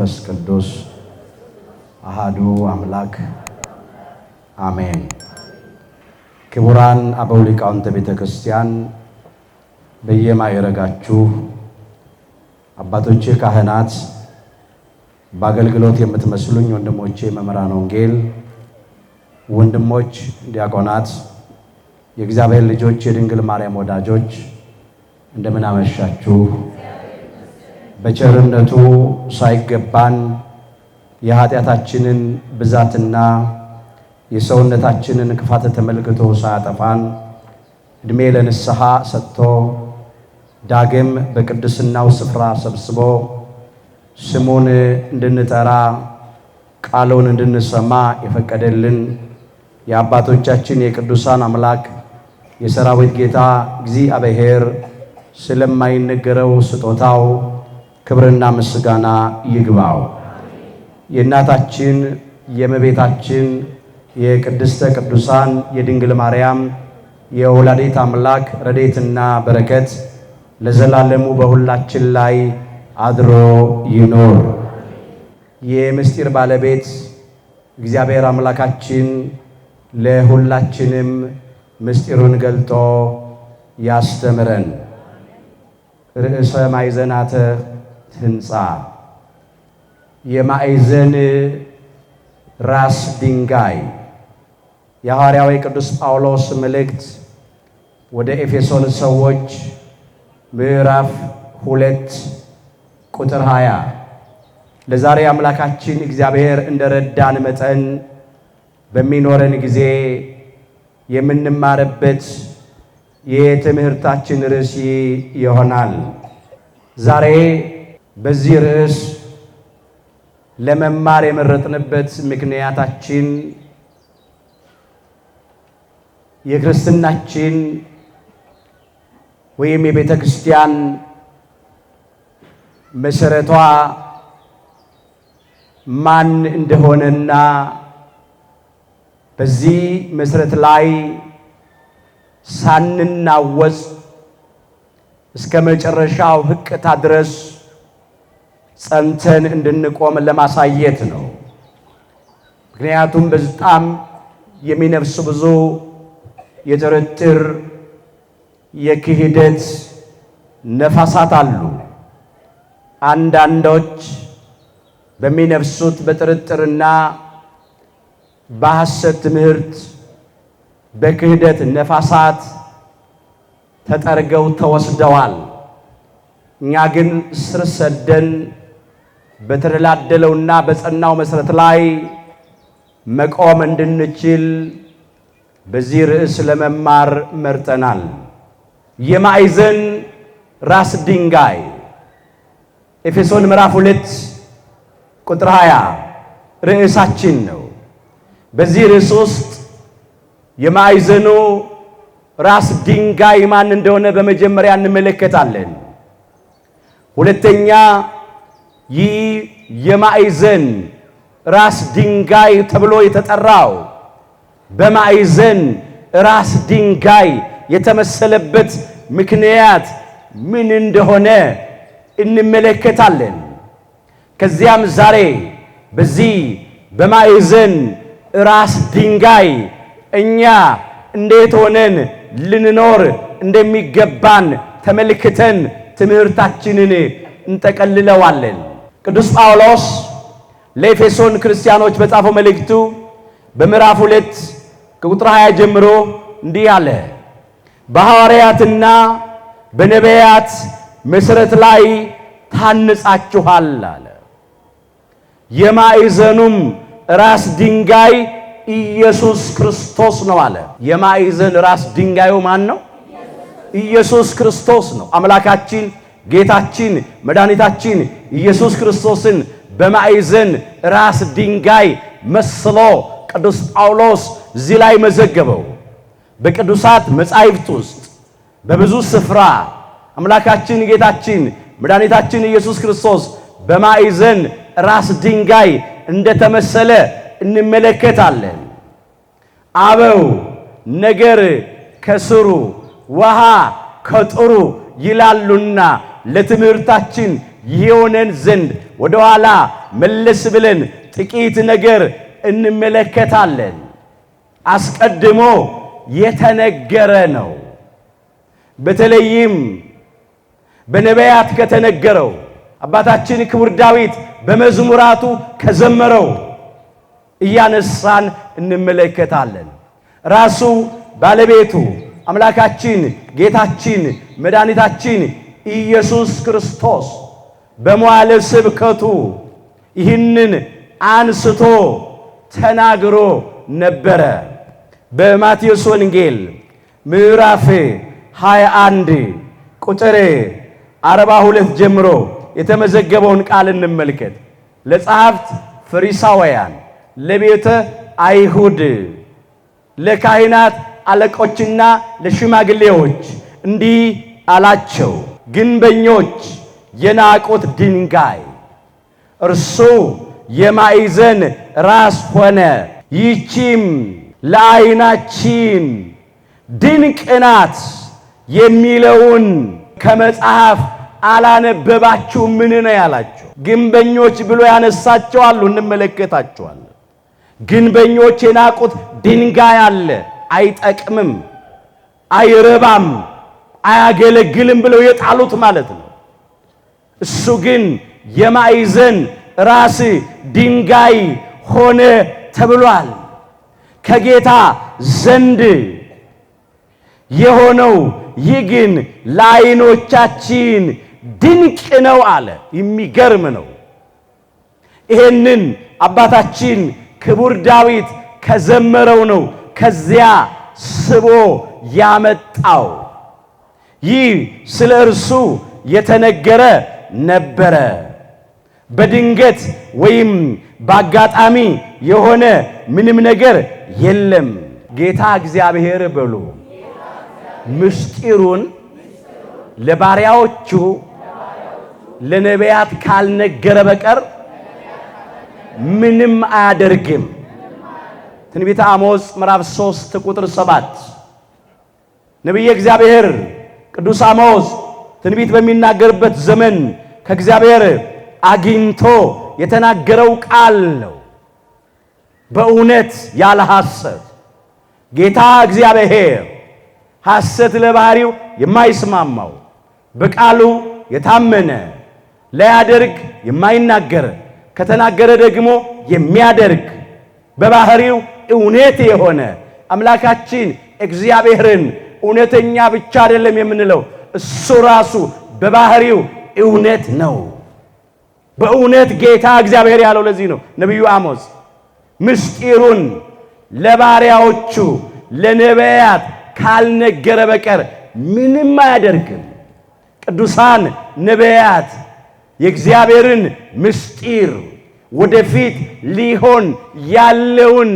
መንፈስ ቅዱስ አሃዱ አምላክ አሜን። ክቡራን አበው ሊቃውንተ ቤተ ክርስቲያን፣ በየማዕረጋችሁ አባቶቼ ካህናት፣ በአገልግሎት የምትመስሉኝ ወንድሞቼ መምህራን ወንጌል፣ ወንድሞች ዲያቆናት፣ የእግዚአብሔር ልጆች፣ የድንግል ማርያም ወዳጆች እንደምን አመሻችሁ። በቸርነቱ ሳይገባን የኃጢአታችንን ብዛትና የሰውነታችንን ክፋት ተመልክቶ ሳያጠፋን ዕድሜ ለንስሐ ሰጥቶ ዳግም በቅድስናው ስፍራ ሰብስቦ ስሙን እንድንጠራ ቃሉን እንድንሰማ የፈቀደልን የአባቶቻችን የቅዱሳን አምላክ የሰራዊት ጌታ እግዚአብሔር ስለማይነገረው ስጦታው ክብርና ምስጋና ይግባው። የእናታችን የእመቤታችን የቅድስተ ቅዱሳን የድንግል ማርያም የወላዲተ አምላክ ረድኤትና በረከት ለዘላለሙ በሁላችን ላይ አድሮ ይኖር። የምስጢር ባለቤት እግዚአብሔር አምላካችን ለሁላችንም ምስጢሩን ገልጦ ያስተምረን። ርዕሰ ማዕዘናተ ሕንፃ፣ የማዕዘን ራስ ድንጋይ። የሐዋርያው ቅዱስ ጳውሎስ መልእክት ወደ ኤፌሶን ሰዎች ምዕራፍ 2 ቁጥር 20። ለዛሬ አምላካችን እግዚአብሔር እንደረዳን መጠን በሚኖረን ጊዜ የምንማርበት የትምህርታችን ርዕስ ይሆናል። ዛሬ በዚህ ርዕስ ለመማር የመረጥንበት ምክንያታችን የክርስትናችን ወይም የቤተ ክርስቲያን መሰረቷ ማን እንደሆነና በዚህ መሰረት ላይ ሳንናወጽ እስከ መጨረሻው ሕቅታ ድረስ ጸንተን እንድንቆም ለማሳየት ነው። ምክንያቱም በጣም የሚነፍሱ ብዙ የጥርጥር የክህደት ነፋሳት አሉ። አንዳንዶች በሚነፍሱት በጥርጥርና በሐሰት ትምህርት በክህደት ነፋሳት ተጠርገው ተወስደዋል። እኛ ግን ስር ሰደን በተደላደለውና በጸናው መሰረት ላይ መቆም እንድንችል በዚህ ርዕስ ለመማር መርጠናል። የማዕዘን ራስ ድንጋይ ኤፌሶን ምዕራፍ 2 ቁጥር 20 ርዕሳችን ነው። በዚህ ርዕስ ውስጥ የማዕዘኑ ራስ ድንጋይ ማን እንደሆነ በመጀመሪያ እንመለከታለን። ሁለተኛ ይህ የማዕዘን ራስ ድንጋይ ተብሎ የተጠራው በማዕዘን ራስ ድንጋይ የተመሰለበት ምክንያት ምን እንደሆነ እንመለከታለን። ከዚያም ዛሬ በዚህ በማዕዘን ራስ ድንጋይ እኛ እንዴት ሆነን ልንኖር እንደሚገባን ተመልክተን ትምህርታችንን እንጠቀልለዋለን። ቅዱስ ጳውሎስ ለኤፌሶን ክርስቲያኖች በጻፈው መልእክቱ በምዕራፍ 2 ከቁጥር 20 ጀምሮ እንዲህ አለ። በሐዋርያትና በነቢያት መሠረት ላይ ታንጻችኋል አለ። የማዕዘኑም ራስ ድንጋይ ኢየሱስ ክርስቶስ ነው አለ። የማዕዘን ራስ ድንጋዩ ማን ነው? ኢየሱስ ክርስቶስ ነው። አምላካችን ጌታችን መድኃኒታችን ኢየሱስ ክርስቶስን በማዕዘን ራስ ድንጋይ መስሎ ቅዱስ ጳውሎስ እዚህ ላይ መዘገበው። በቅዱሳት መጻሕፍት ውስጥ በብዙ ስፍራ አምላካችን ጌታችን መድኃኒታችን ኢየሱስ ክርስቶስ በማዕዘን ራስ ድንጋይ እንደተመሰለ እንመለከታለን። አበው ነገር ከስሩ ውሃ ከጥሩ ይላሉና ለትምህርታችን ይሆነን ዘንድ ወደ ኋላ መለስ ብለን ጥቂት ነገር እንመለከታለን። አስቀድሞ የተነገረ ነው። በተለይም በነቢያት ከተነገረው አባታችን ክቡር ዳዊት በመዝሙራቱ ከዘመረው እያነሳን እንመለከታለን። ራሱ ባለቤቱ አምላካችን ጌታችን መድኃኒታችን ኢየሱስ ክርስቶስ በመዋዕለ ስብከቱ ይህንን አንስቶ ተናግሮ ነበረ። በማቴዎስ ወንጌል ምዕራፍ 21 ቁጥር 42 ጀምሮ የተመዘገበውን ቃል እንመልከት። ለጸሐፍት ፈሪሳውያን፣ ለቤተ አይሁድ፣ ለካህናት አለቆችና ለሽማግሌዎች እንዲህ አላቸው፣ ግንበኞች የናቁት ድንጋይ እርሱ የማዕዘን ራስ ሆነ። ይህችም ለዓይናችን ድንቅ ናት የሚለውን ከመጽሐፍ አላነበባችሁ ምን ነው ያላቸው? ግንበኞች ብሎ ያነሳቸው አሉ፣ እንመለከታቸዋለን። ግንበኞች የናቁት ድንጋይ አለ፣ አይጠቅምም፣ አይረባም፣ አያገለግልም ብለው የጣሉት ማለት ነው። እሱ ግን የማዕዘን ራስ ድንጋይ ሆነ ተብሏል። ከጌታ ዘንድ የሆነው ይህ ግን ለዓይኖቻችን ድንቅ ነው አለ። የሚገርም ነው። ይሄንን አባታችን ክቡር ዳዊት ከዘመረው ነው ከዚያ ስቦ ያመጣው። ይህ ስለ እርሱ የተነገረ ነበረ። በድንገት ወይም በአጋጣሚ የሆነ ምንም ነገር የለም። ጌታ እግዚአብሔር በሉ ምስጢሩን ለባሪያዎቹ ለነቢያት ካልነገረ በቀር ምንም አያደርግም። ትንቢተ አሞጽ ምዕራፍ 3 ቁጥር 7 ነቢየ እግዚአብሔር ቅዱስ አሞጽ ትንቢት በሚናገርበት ዘመን ከእግዚአብሔር አግኝቶ የተናገረው ቃል ነው። በእውነት ያለ ሐሰት ጌታ እግዚአብሔር ሐሰት ለባህሪው የማይስማማው በቃሉ የታመነ ላያደርግ የማይናገር ከተናገረ ደግሞ የሚያደርግ በባህሪው እውነት የሆነ አምላካችን እግዚአብሔርን እውነተኛ ብቻ አይደለም የምንለው፣ እሱ ራሱ በባህሪው እውነት ነው። በእውነት ጌታ እግዚአብሔር ያለው ለዚህ ነው ነቢዩ አሞጽ ምስጢሩን ለባሪያዎቹ ለነቢያት ካልነገረ በቀር ምንም አያደርግም። ቅዱሳን ነቢያት የእግዚአብሔርን ምስጢር ወደፊት ሊሆን ያለውን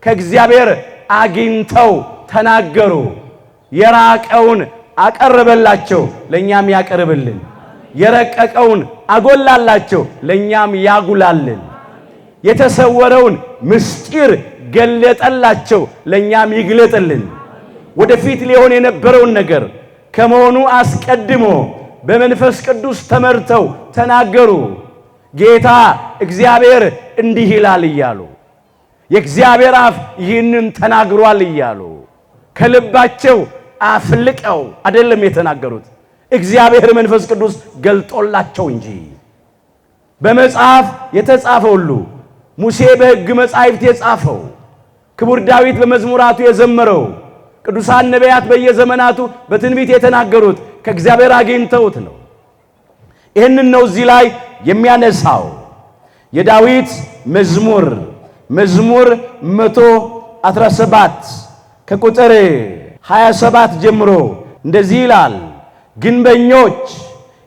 ከእግዚአብሔር አግኝተው ተናገሩ። የራቀውን አቀረበላቸው፣ ለእኛም ያቀርብልን። የረቀቀውን አጎላላቸው፣ ለእኛም ያጉላልን። የተሰወረውን ምስጢር ገለጠላቸው፣ ለእኛም ይግለጥልን። ወደፊት ሊሆን የነበረውን ነገር ከመሆኑ አስቀድሞ በመንፈስ ቅዱስ ተመርተው ተናገሩ። ጌታ እግዚአብሔር እንዲህ ይላል እያሉ የእግዚአብሔር አፍ ይህንን ተናግሯል እያሉ ከልባቸው አፍልቀው አይደለም የተናገሩት፣ እግዚአብሔር መንፈስ ቅዱስ ገልጦላቸው እንጂ። በመጽሐፍ የተጻፈው ሁሉ ሙሴ በሕግ መጻሕፍት የጻፈው፣ ክቡር ዳዊት በመዝሙራቱ የዘመረው፣ ቅዱሳን ነቢያት በየዘመናቱ በትንቢት የተናገሩት ከእግዚአብሔር አግኝተውት ነው። ይህንን ነው እዚህ ላይ የሚያነሳው። የዳዊት መዝሙር 117 ከቁጥር 27 ጀምሮ እንደዚህ ይላል፣ ግንበኞች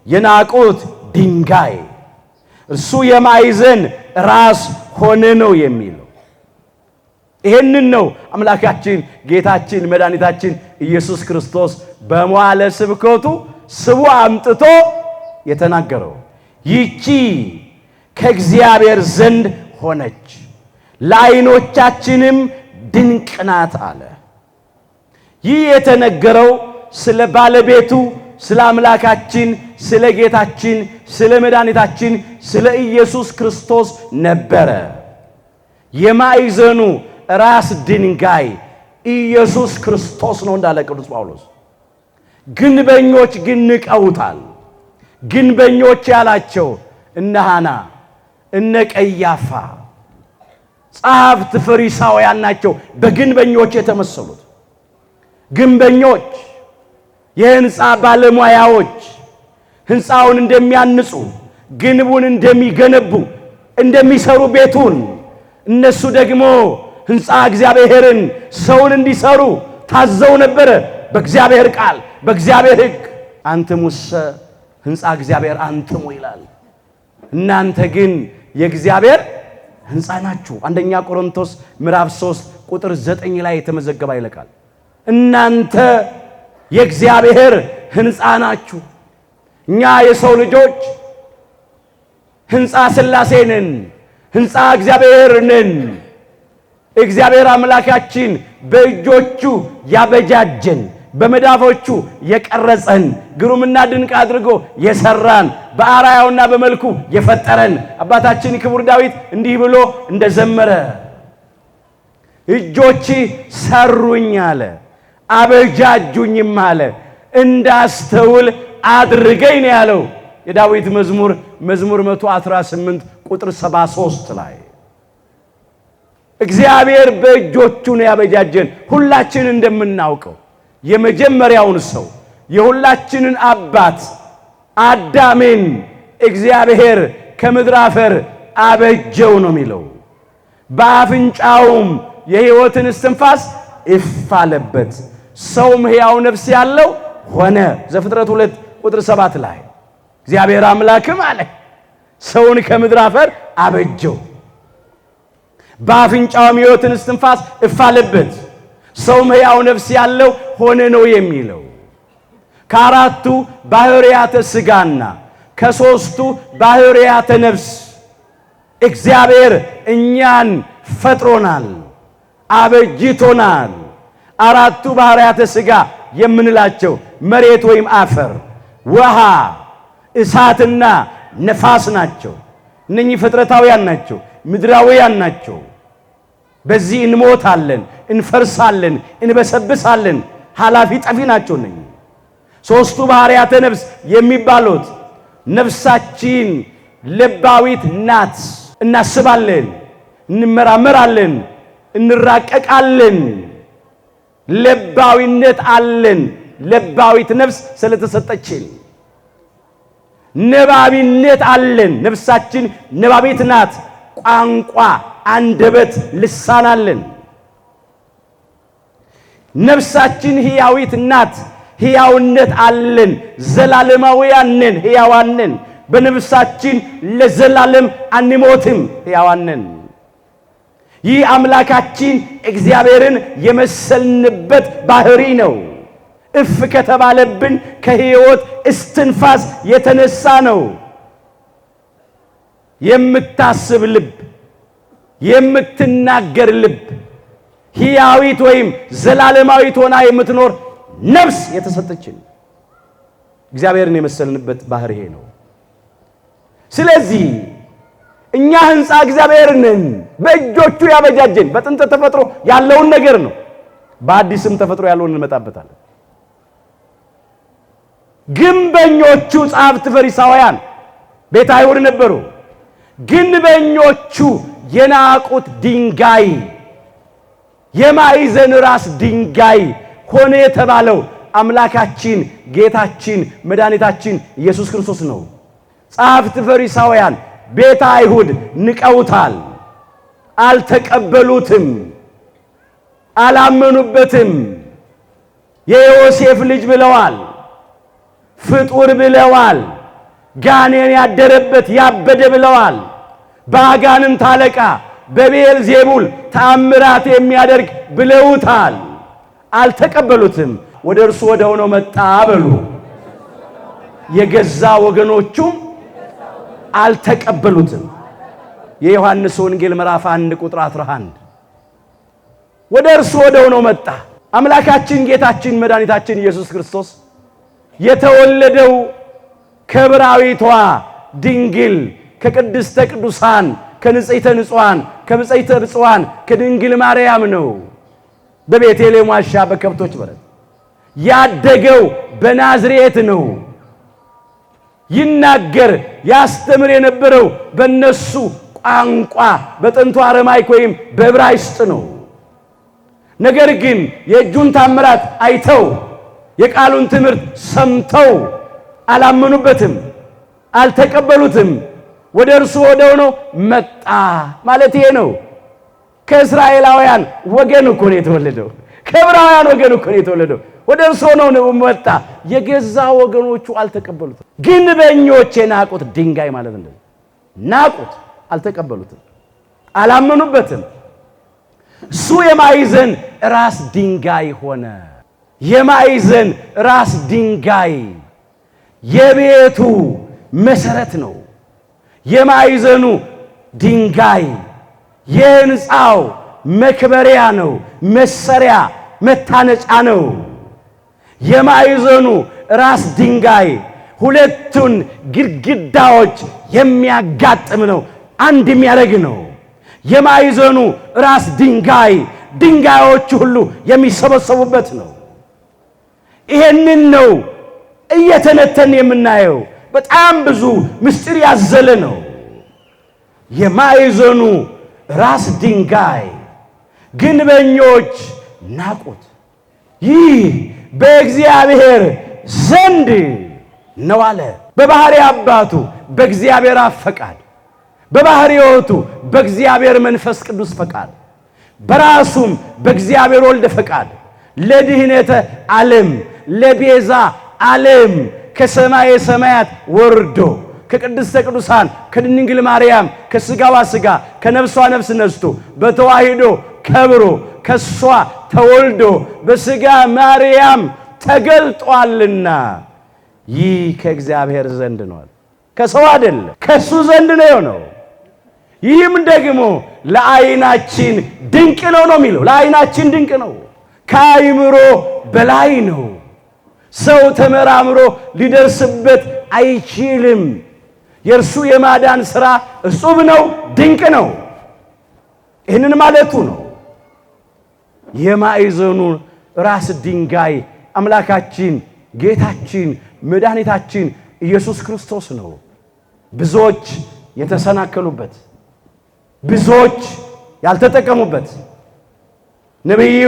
የናቁት ድንጋይ እርሱ የማዕዘን ራስ ሆነ ነው የሚለው። ይህንን ነው አምላካችን ጌታችን መድኃኒታችን ኢየሱስ ክርስቶስ በመዋዕለ ስብከቱ ስቡ አምጥቶ የተናገረው። ይቺ ከእግዚአብሔር ዘንድ ሆነች ለዓይኖቻችንም ድንቅ ናት አለ። ይህ የተነገረው ስለ ባለቤቱ ስለ አምላካችን ስለ ጌታችን ስለ መድኃኒታችን ስለ ኢየሱስ ክርስቶስ ነበረ። የማዕዘኑ ራስ ድንጋይ ኢየሱስ ክርስቶስ ነው እንዳለ ቅዱስ ጳውሎስ። ግንበኞች ግን ንቀውታል። ግንበኞች ያላቸው እነ ሐና እነ ቀያፋ ጸሐፍት ፈሪሳውያን ናቸው በግንበኞች የተመሰሉት። ግንበኞች የሕንፃ ባለሙያዎች ሕንፃውን እንደሚያንጹ ግንቡን እንደሚገነቡ እንደሚሰሩ ቤቱን እነሱ ደግሞ ሕንፃ እግዚአብሔርን ሰውን እንዲሰሩ ታዘው ነበረ በእግዚአብሔር ቃል በእግዚአብሔር ሕግ። አንትሙሰ ሕንፃ እግዚአብሔር አንትሙ ይላል። እናንተ ግን የእግዚአብሔር ሕንፃ ናችሁ። አንደኛ ቆሮንቶስ ምዕራፍ 3 ቁጥር 9 ላይ የተመዘገበ ይለቃል። እናንተ የእግዚአብሔር ሕንፃ ናችሁ። እኛ የሰው ልጆች ሕንፃ ሥላሴ ነን፣ ሕንፃ እግዚአብሔር ነን። እግዚአብሔር አምላካችን በእጆቹ ያበጃጀን በመዳፎቹ የቀረጸን ግሩምና ድንቅ አድርጎ የሰራን በአርአያውና በመልኩ የፈጠረን አባታችን ክቡር ዳዊት እንዲህ ብሎ እንደዘመረ እጆች ሰሩኝ አለ አበጃጁኝም አለ እንዳስተውል አድርገኝ ነው ያለው የዳዊት መዝሙር 118 ቁጥር 73 ላይ። እግዚአብሔር በእጆቹ ነው ያበጃጀን። ሁላችን እንደምናውቀው የመጀመሪያውን ሰው የሁላችንን አባት አዳምን እግዚአብሔር ከምድር አፈር አበጀው ነው የሚለው። በአፍንጫውም የሕይወትን እስትንፋስ እፍ አለበት፣ ሰውም ሕያው ነፍስ ያለው ሆነ። ዘፍጥረት 2 ቁጥር 7 ላይ እግዚአብሔር አምላክም አለ ሰውን ከምድር አፈር አበጀው፣ በአፍንጫውም የሕይወትን እስትንፋስ እፍ አለበት፣ ሰውም ሕያው ነፍስ ያለው ሆነ ነው የሚለው። ከአራቱ ባህርያተ ሥጋና ከሦስቱ ባህርያተ ነፍስ እግዚአብሔር እኛን ፈጥሮናል፣ አበጅቶናል። አራቱ ባህርያተ ሥጋ የምንላቸው መሬት ወይም አፈር፣ ውሃ፣ እሳትና ነፋስ ናቸው። እነኚህ ፍጥረታውያን ናቸው፣ ምድራውያን ናቸው። በዚህ እንሞታለን፣ እንፈርሳለን፣ እንበሰብሳለን፣ ኃላፊ ጠፊ ናቸው። እነኚህ ሦስቱ ባህርያተ ነፍስ የሚባሉት ነፍሳችን ልባዊት ናት። እናስባለን፣ እንመራመራለን፣ እንራቀቃለን። ልባዊነት አለን። ልባዊት ነፍስ ስለተሰጠችን ነባቢነት አለን። ነፍሳችን ነባቢት ናት። ቋንቋ፣ አንደበት፣ ልሳን አለን። ነፍሳችን ሕያዊት ናት። ሕያውነት አለን። ዘላለማውያን ነን፣ ሕያዋን ነን። በነፍሳችን ለዘላለም አንሞትም፣ ሕያዋን ነን። ይህ አምላካችን እግዚአብሔርን የመሰልንበት ባህሪ ነው። እፍ ከተባለብን ከሕይወት እስትንፋስ የተነሳ ነው። የምታስብ ልብ፣ የምትናገር ልብ፣ ሕያዊት ወይም ዘላለማዊት ሆና የምትኖር ነፍስ የተሰጠችን እግዚአብሔርን የመሰልንበት ባህሪ ነው። ስለዚህ እኛ ሕንፃ እግዚአብሔር ነን፣ በእጆቹ ያበጃጀን። በጥንተ ተፈጥሮ ያለውን ነገር ነው። በአዲስም ተፈጥሮ ያለውን እንመጣበታለን። ግንበኞቹ ጸሐፍት ፈሪሳውያን ቤተ አይሁድ ነበሩ። ግንበኞቹ የናቁት ድንጋይ የማዕዘን ራስ ድንጋይ ሆነ የተባለው አምላካችን ጌታችን መድኃኒታችን ኢየሱስ ክርስቶስ ነው። ጸሐፍት ፈሪሳውያን ቤተ አይሁድ ንቀውታል፣ አልተቀበሉትም፣ አላመኑበትም። የዮሴፍ ልጅ ብለዋል፣ ፍጡር ብለዋል፣ ጋኔን ያደረበት ያበደ ብለዋል። በአጋንንት አለቃ በቤልዜቡል ተአምራት የሚያደርግ ብለውታል፣ አልተቀበሉትም። ወደ እርሱ ወደ ሆነው መጣ በሉ። የገዛ ወገኖቹም አልተቀበሉትም። የዮሐንስ ወንጌል ምዕራፍ 1 ቁጥር 11 ወደ እርሱ ወደ ሆነው መጣ። አምላካችን ጌታችን መድኃኒታችን ኢየሱስ ክርስቶስ የተወለደው ከብራዊቷ ድንግል ከቅድስተ ቅዱሳን ከንጽሕተ ንጹሐን ከብጽዕተ ብፁዓን ከድንግል ማርያም ነው። በቤተልሔም ዋሻ በከብቶች በረት ያደገው በናዝሬት ነው። ይናገር ያስተምር የነበረው በነሱ ቋንቋ በጥንቱ አረማይክ ወይም በዕብራይስጥ ነው። ነገር ግን የእጁን ታምራት አይተው የቃሉን ትምህርት ሰምተው አላመኑበትም፣ አልተቀበሉትም። ወደ እርሱ ወደ ሆነው መጣ ማለት ይሄ ነው። ከእስራኤላውያን ወገን እኮ ነው የተወለደው። ከዕብራውያን ወገን እኮ ነው የተወለደው። ወደ እርሱ ሆነው መጣ። የገዛ ወገኖቹ አልተቀበሉትም። ግንበኞች የናቁት ድንጋይ ማለት ነው። ናቁት፣ አልተቀበሉትም፣ አላመኑበትም። እሱ የማዕዘን ራስ ድንጋይ ሆነ። የማዕዘን ራስ ድንጋይ የቤቱ መሰረት ነው። የማዕዘኑ ድንጋይ የሕንፃው መክበሪያ ነው፣ መሰሪያ መታነጫ ነው። የማዕዘኑ ራስ ድንጋይ ሁለቱን ግድግዳዎች የሚያጋጥም ነው፣ አንድ የሚያደርግ ነው። የማዕዘኑ ራስ ድንጋይ ድንጋዮቹ ሁሉ የሚሰበሰቡበት ነው። ይሄንን ነው እየተነተን የምናየው። በጣም ብዙ ምስጢር ያዘለ ነው። የማዕዘኑ ራስ ድንጋይ ግንበኞች ናቁት። ይህ በእግዚአብሔር ዘንድ ነው አለ። በባሕርይ አባቱ በእግዚአብሔር አብ ፈቃድ፣ በባሕርይ ሕይወቱ በእግዚአብሔር መንፈስ ቅዱስ ፈቃድ፣ በራሱም በእግዚአብሔር ወልድ ፈቃድ ለድኅነተ ዓለም ለቤዛ ዓለም ከሰማየ ሰማያት ወርዶ ከቅድስተ ቅዱሳን ከድንግል ማርያም ከሥጋዋ ሥጋ ከነፍሷ ነፍስ ነስቶ በተዋሂዶ ከብሮ ከሷ ተወልዶ በሥጋ ማርያም ተገልጧልና ይህ ከእግዚአብሔር ዘንድ ነው፣ ከሰው አይደለም፣ ከሱ ዘንድ ነው የሆነው። ይህም ደግሞ ለዓይናችን ድንቅ ነው ነው የሚለው። ለዓይናችን ድንቅ ነው፣ ከአእምሮ በላይ ነው። ሰው ተመራምሮ ሊደርስበት አይችልም። የእርሱ የማዳን ሥራ እጹብ ነው፣ ድንቅ ነው። ይህንን ማለቱ ነው። የማዕዘኑ ራስ ድንጋይ አምላካችን ጌታችን መድኃኒታችን ኢየሱስ ክርስቶስ ነው። ብዙዎች የተሰናከሉበት፣ ብዙዎች ያልተጠቀሙበት። ነቢዩ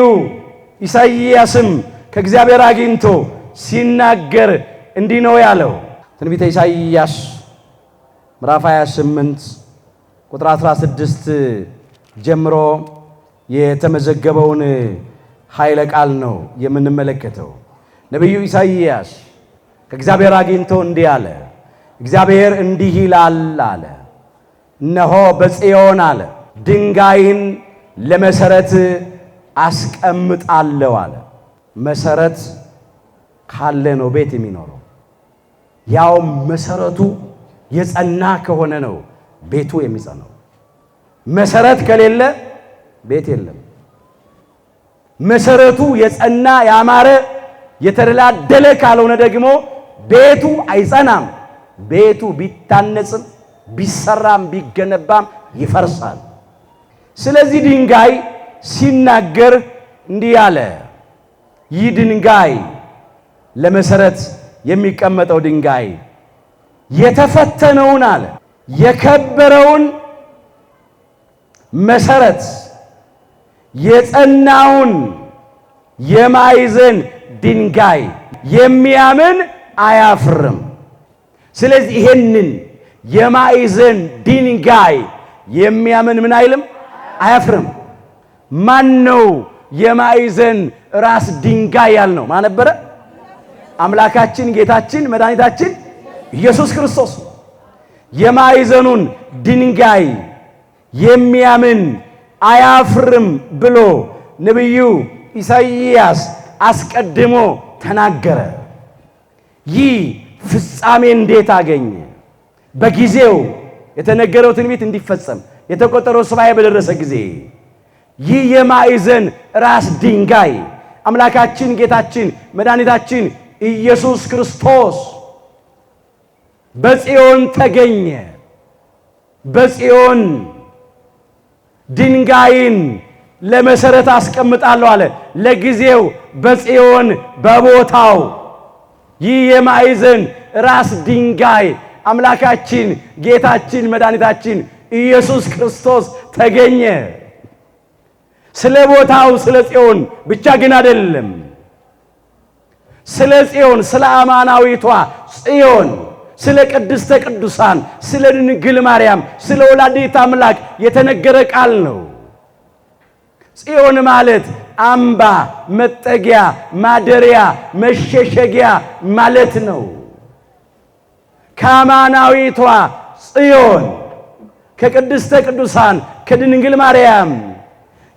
ኢሳይያስም ከእግዚአብሔር አግኝቶ ሲናገር እንዲህ ነው ያለው። ትንቢተ ኢሳይያስ ምዕራፍ 28 ቁጥር 16 ጀምሮ የተመዘገበውን ኃይለ ቃል ነው የምንመለከተው። ነቢዩ ኢሳይያስ ከእግዚአብሔር አግኝቶ እንዲህ አለ። እግዚአብሔር እንዲህ ይላል አለ፣ እነሆ በጽዮን አለ ድንጋይን ለመሰረት አስቀምጣለሁ አለ። መሰረት ካለ ነው ቤት የሚኖረው። ያው መሰረቱ የጸና ከሆነ ነው ቤቱ የሚጸናው። መሰረት ከሌለ ቤት የለም። መሰረቱ የጸና ያማረ የተደላደለ ካልሆነ ደግሞ ቤቱ አይጸናም። ቤቱ ቢታነጽም ቢሰራም ቢገነባም ይፈርሳል። ስለዚህ ድንጋይ ሲናገር እንዲህ አለ። ይህ ድንጋይ ለመሰረት የሚቀመጠው ድንጋይ የተፈተነውን አለ የከበረውን መሰረት የጸናውን የማዕዘን ድንጋይ የሚያምን አያፍርም። ስለዚህ ይሄንን የማዕዘን ድንጋይ የሚያምን ምን አይልም? አያፍርም። ማን ነው የማዕዘን ራስ ድንጋይ ያልነው? ማን ነበረ? አምላካችን ጌታችን መድኃኒታችን ኢየሱስ ክርስቶስ። የማዕዘኑን ድንጋይ የሚያምን አያፍርም ብሎ ነቢዩ ኢሳይያስ አስቀድሞ ተናገረ። ይህ ፍጻሜ እንዴት አገኘ? በጊዜው የተነገረው ትንቢት እንዲፈጸም የተቆጠረው ሱባዔ በደረሰ ጊዜ ይህ የማዕዘን ራስ ድንጋይ አምላካችን ጌታችን መድኃኒታችን ኢየሱስ ክርስቶስ በጽዮን ተገኘ። በጽዮን ድንጋይን ለመሰረት አስቀምጣለሁ አለ። ለጊዜው በጽዮን በቦታው ይህ የማዕዘን ራስ ድንጋይ አምላካችን ጌታችን መድኃኒታችን ኢየሱስ ክርስቶስ ተገኘ። ስለ ቦታው ስለ ጽዮን ብቻ ግን አይደለም። ስለ ጽዮን ስለ አማናዊቷ ጽዮን ስለ ቅድስተ ቅዱሳን ስለ ድንግል ማርያም ስለ ወላዲተ አምላክ የተነገረ ቃል ነው። ጽዮን ማለት አምባ፣ መጠጊያ፣ ማደሪያ፣ መሸሸጊያ ማለት ነው። ከአማናዊቷ ጽዮን ከቅድስተ ቅዱሳን ከድንግል ማርያም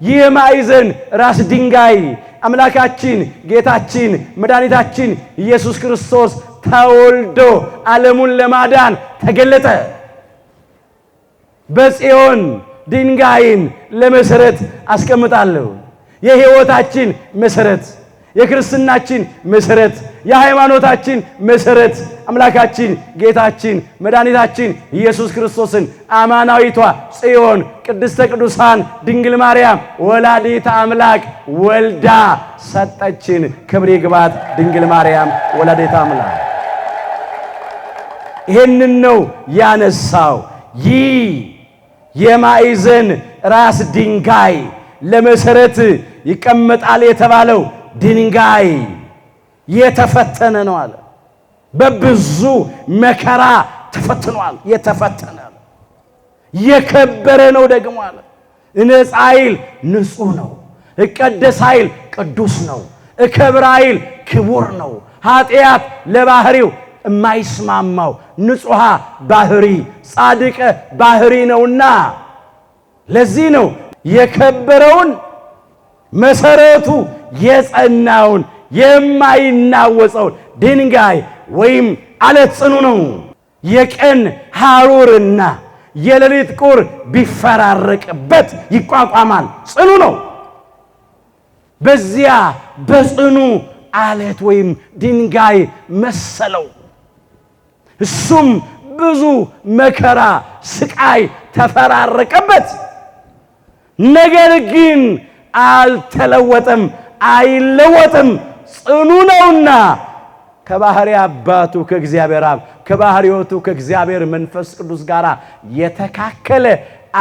ይህ ማዕዘን ራስ ድንጋይ አምላካችን ጌታችን መድኃኒታችን ኢየሱስ ክርስቶስ ተወልዶ ዓለሙን ለማዳን ተገለጠ። በጽዮን ድንጋይን ለመሰረት አስቀምጣለሁ። የሕይወታችን መሰረት፣ የክርስትናችን መሰረት፣ የሃይማኖታችን መሰረት አምላካችን ጌታችን መድኃኒታችን ኢየሱስ ክርስቶስን አማናዊቷ ጽዮን ቅድስተ ቅዱሳን ድንግል ማርያም ወላዲተ አምላክ ወልዳ ሰጠችን። ክብር ይግባት ድንግል ማርያም ወላዲተ አምላክ። ይህንን ነው ያነሳው። ይህ የማዕዘን ራስ ድንጋይ ለመሰረት ይቀመጣል የተባለው ድንጋይ የተፈተነ ነው አለ። በብዙ መከራ ተፈትኗል። የተፈተነ የከበረ ነው ደግሞ አለ። እነጻ ኃይል ንጹሕ ነው። እቀደስ ኃይል ቅዱስ ነው። እከብር ኃይል ክቡር ነው። ኃጢአት ለባህሪው የማይስማማው ንጹሐ ባህሪ ጻድቀ ባህሪ ነውና ለዚህ ነው የከበረውን መሰረቱ የጸናውን የማይናወጸውን ድንጋይ ወይም አለት ጽኑ ነው። የቀን ሐሩርና የሌሊት ቁር ቢፈራረቅበት ይቋቋማል፣ ጽኑ ነው። በዚያ በጽኑ አለት ወይም ድንጋይ መሰለው። እሱም ብዙ መከራ ስቃይ ተፈራረቀበት። ነገር ግን አልተለወጠም፣ አይለወጥም፣ ጽኑ ነውና ከባህሪ አባቱ ከእግዚአብሔር አብ ከባህሪዎቱ ከእግዚአብሔር መንፈስ ቅዱስ ጋር የተካከለ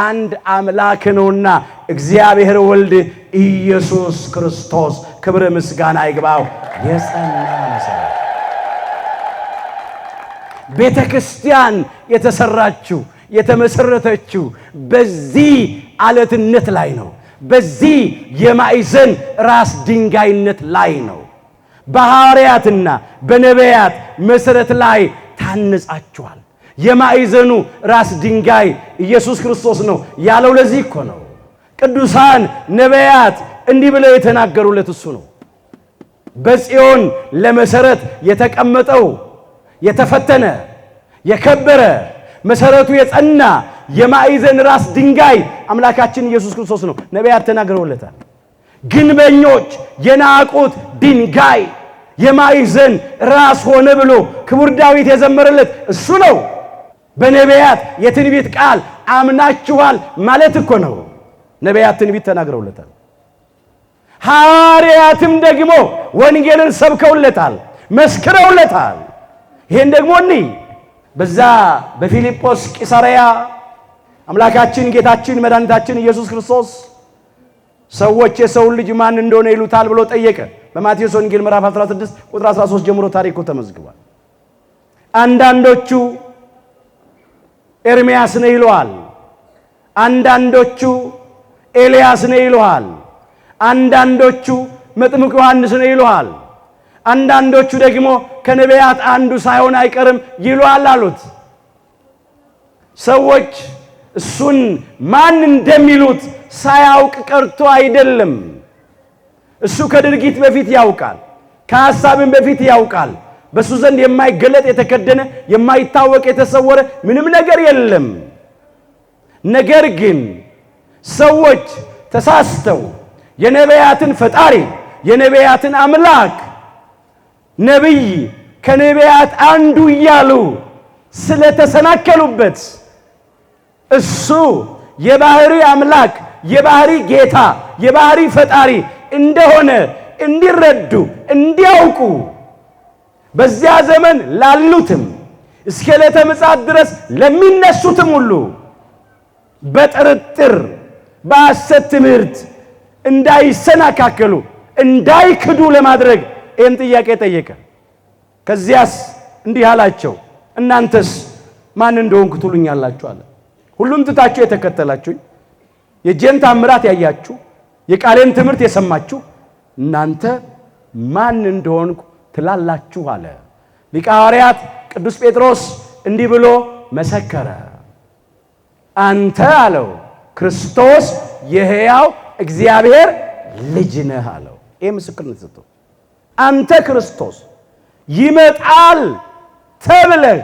አንድ አምላክ ነውና እግዚአብሔር ወልድ ኢየሱስ ክርስቶስ ክብር ምስጋና ይግባው። የጸና መሰረት ቤተ ክርስቲያን የተሰራችው የተመሰረተችው በዚህ አለትነት ላይ ነው። በዚህ የማዕዘን ራስ ድንጋይነት ላይ ነው። በሐዋርያትና በነቢያት መሰረት ላይ ታንጻችኋል። የማዕዘኑ ራስ ድንጋይ ኢየሱስ ክርስቶስ ነው ያለው ለዚህ እኮ ነው። ቅዱሳን ነቢያት እንዲህ ብለው የተናገሩለት እሱ ነው። በጽዮን ለመሰረት የተቀመጠው የተፈተነ የከበረ መሰረቱ የጸና የማዕዘን ራስ ድንጋይ አምላካችን ኢየሱስ ክርስቶስ ነው። ነቢያት ተናግረውለታል። ግንበኞች የናቁት ድንጋይ የማዕዘን ራስ ሆነ ብሎ ክቡር ዳዊት የዘመረለት እሱ ነው። በነቢያት የትንቢት ቃል አምናችኋል ማለት እኮ ነው። ነቢያት ትንቢት ተናግረውለታል። ሐዋርያትም ደግሞ ወንጌልን ሰብከውለታል፣ መስክረውለታል። ይሄን ደግሞ በዛ በፊልጶስ ቂሳርያ አምላካችን ጌታችን መድኃኒታችን ኢየሱስ ክርስቶስ ሰዎች የሰውን ልጅ ማን እንደሆነ ይሉታል ብሎ ጠየቀ። በማቴዎስ ወንጌል ምዕራፍ 16 ቁጥር 13 ጀምሮ ታሪኩ ተመዝግቧል። አንዳንዶቹ ኤርምያስ ነው ይሉሃል፣ አንዳንዶቹ ኤልያስ ነው ይሉሃል፣ አንዳንዶቹ መጥምቁ ዮሐንስ ነው ይሉሃል፣ አንዳንዶቹ ደግሞ ከነቢያት አንዱ ሳይሆን አይቀርም ይሉሃል አሉት። ሰዎች እሱን ማን እንደሚሉት ሳያውቅ ቀርቶ አይደለም። እሱ ከድርጊት በፊት ያውቃል፣ ከሐሳብም በፊት ያውቃል። በሱ ዘንድ የማይገለጥ የተከደነ የማይታወቅ የተሰወረ ምንም ነገር የለም። ነገር ግን ሰዎች ተሳስተው የነቢያትን ፈጣሪ የነቢያትን አምላክ ነቢይ ከነቢያት አንዱ እያሉ ስለተሰናከሉበት እሱ የባህሪ አምላክ የባህሪ ጌታ የባህሪ ፈጣሪ እንደሆነ እንዲረዱ እንዲያውቁ በዚያ ዘመን ላሉትም እስከ ዕለተ ምጽአት ድረስ ለሚነሱትም ሁሉ በጥርጥር በሐሰት ትምህርት እንዳይሰናካከሉ እንዳይክዱ ለማድረግ ይህን ጥያቄ ጠየቀ። ከዚያስ እንዲህ አላቸው፣ እናንተስ ማን እንደሆንኩ ትሉኛላችሁ አለ። ሁሉን ትታችሁ የተከተላችሁኝ የእጄን ተአምራት ያያችሁ የቃሌን ትምህርት የሰማችሁ እናንተ ማን እንደሆንኩ ትላላችሁ አለ። ሊቀ ሐዋርያት ቅዱስ ጴጥሮስ እንዲህ ብሎ መሰከረ። አንተ አለው ክርስቶስ የሕያው እግዚአብሔር ልጅ ነህ አለው። ይህ ምስክርነት ሰጥቶ አንተ ክርስቶስ ይመጣል ተብለህ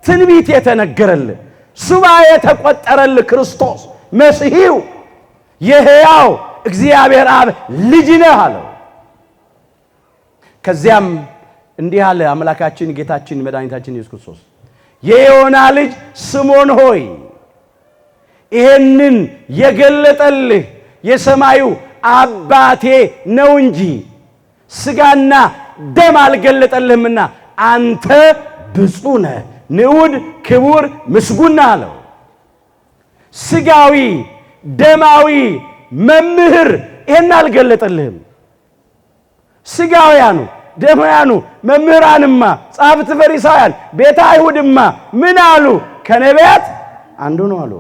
ትንቢት የተነገረልህ ሱባኤ የተቆጠረልህ ክርስቶስ መሲሒው የሕያው እግዚአብሔር አብ ልጅ ነህ አለው። ከዚያም እንዲህ አለ አምላካችን ጌታችን መድኃኒታችን ኢየሱስ ክርስቶስ የዮና ልጅ ስምዖን ሆይ ይሄንን የገለጠልህ የሰማዩ አባቴ ነው እንጂ ሥጋና ደም አልገለጠልህምና አንተ ብፁዕ ነህ፣ ንዑድ፣ ክቡር፣ ምስጉን ነህ አለው። ሥጋዊ ደማዊ መምህር ይሄን አልገለጠልህም። ሥጋውያኑ ደማውያኑ መምህራንማ ጻፍት ፈሪሳውያን ቤተ አይሁድማ ምን አሉ? ከነቢያት አንዱ ነው አሉ።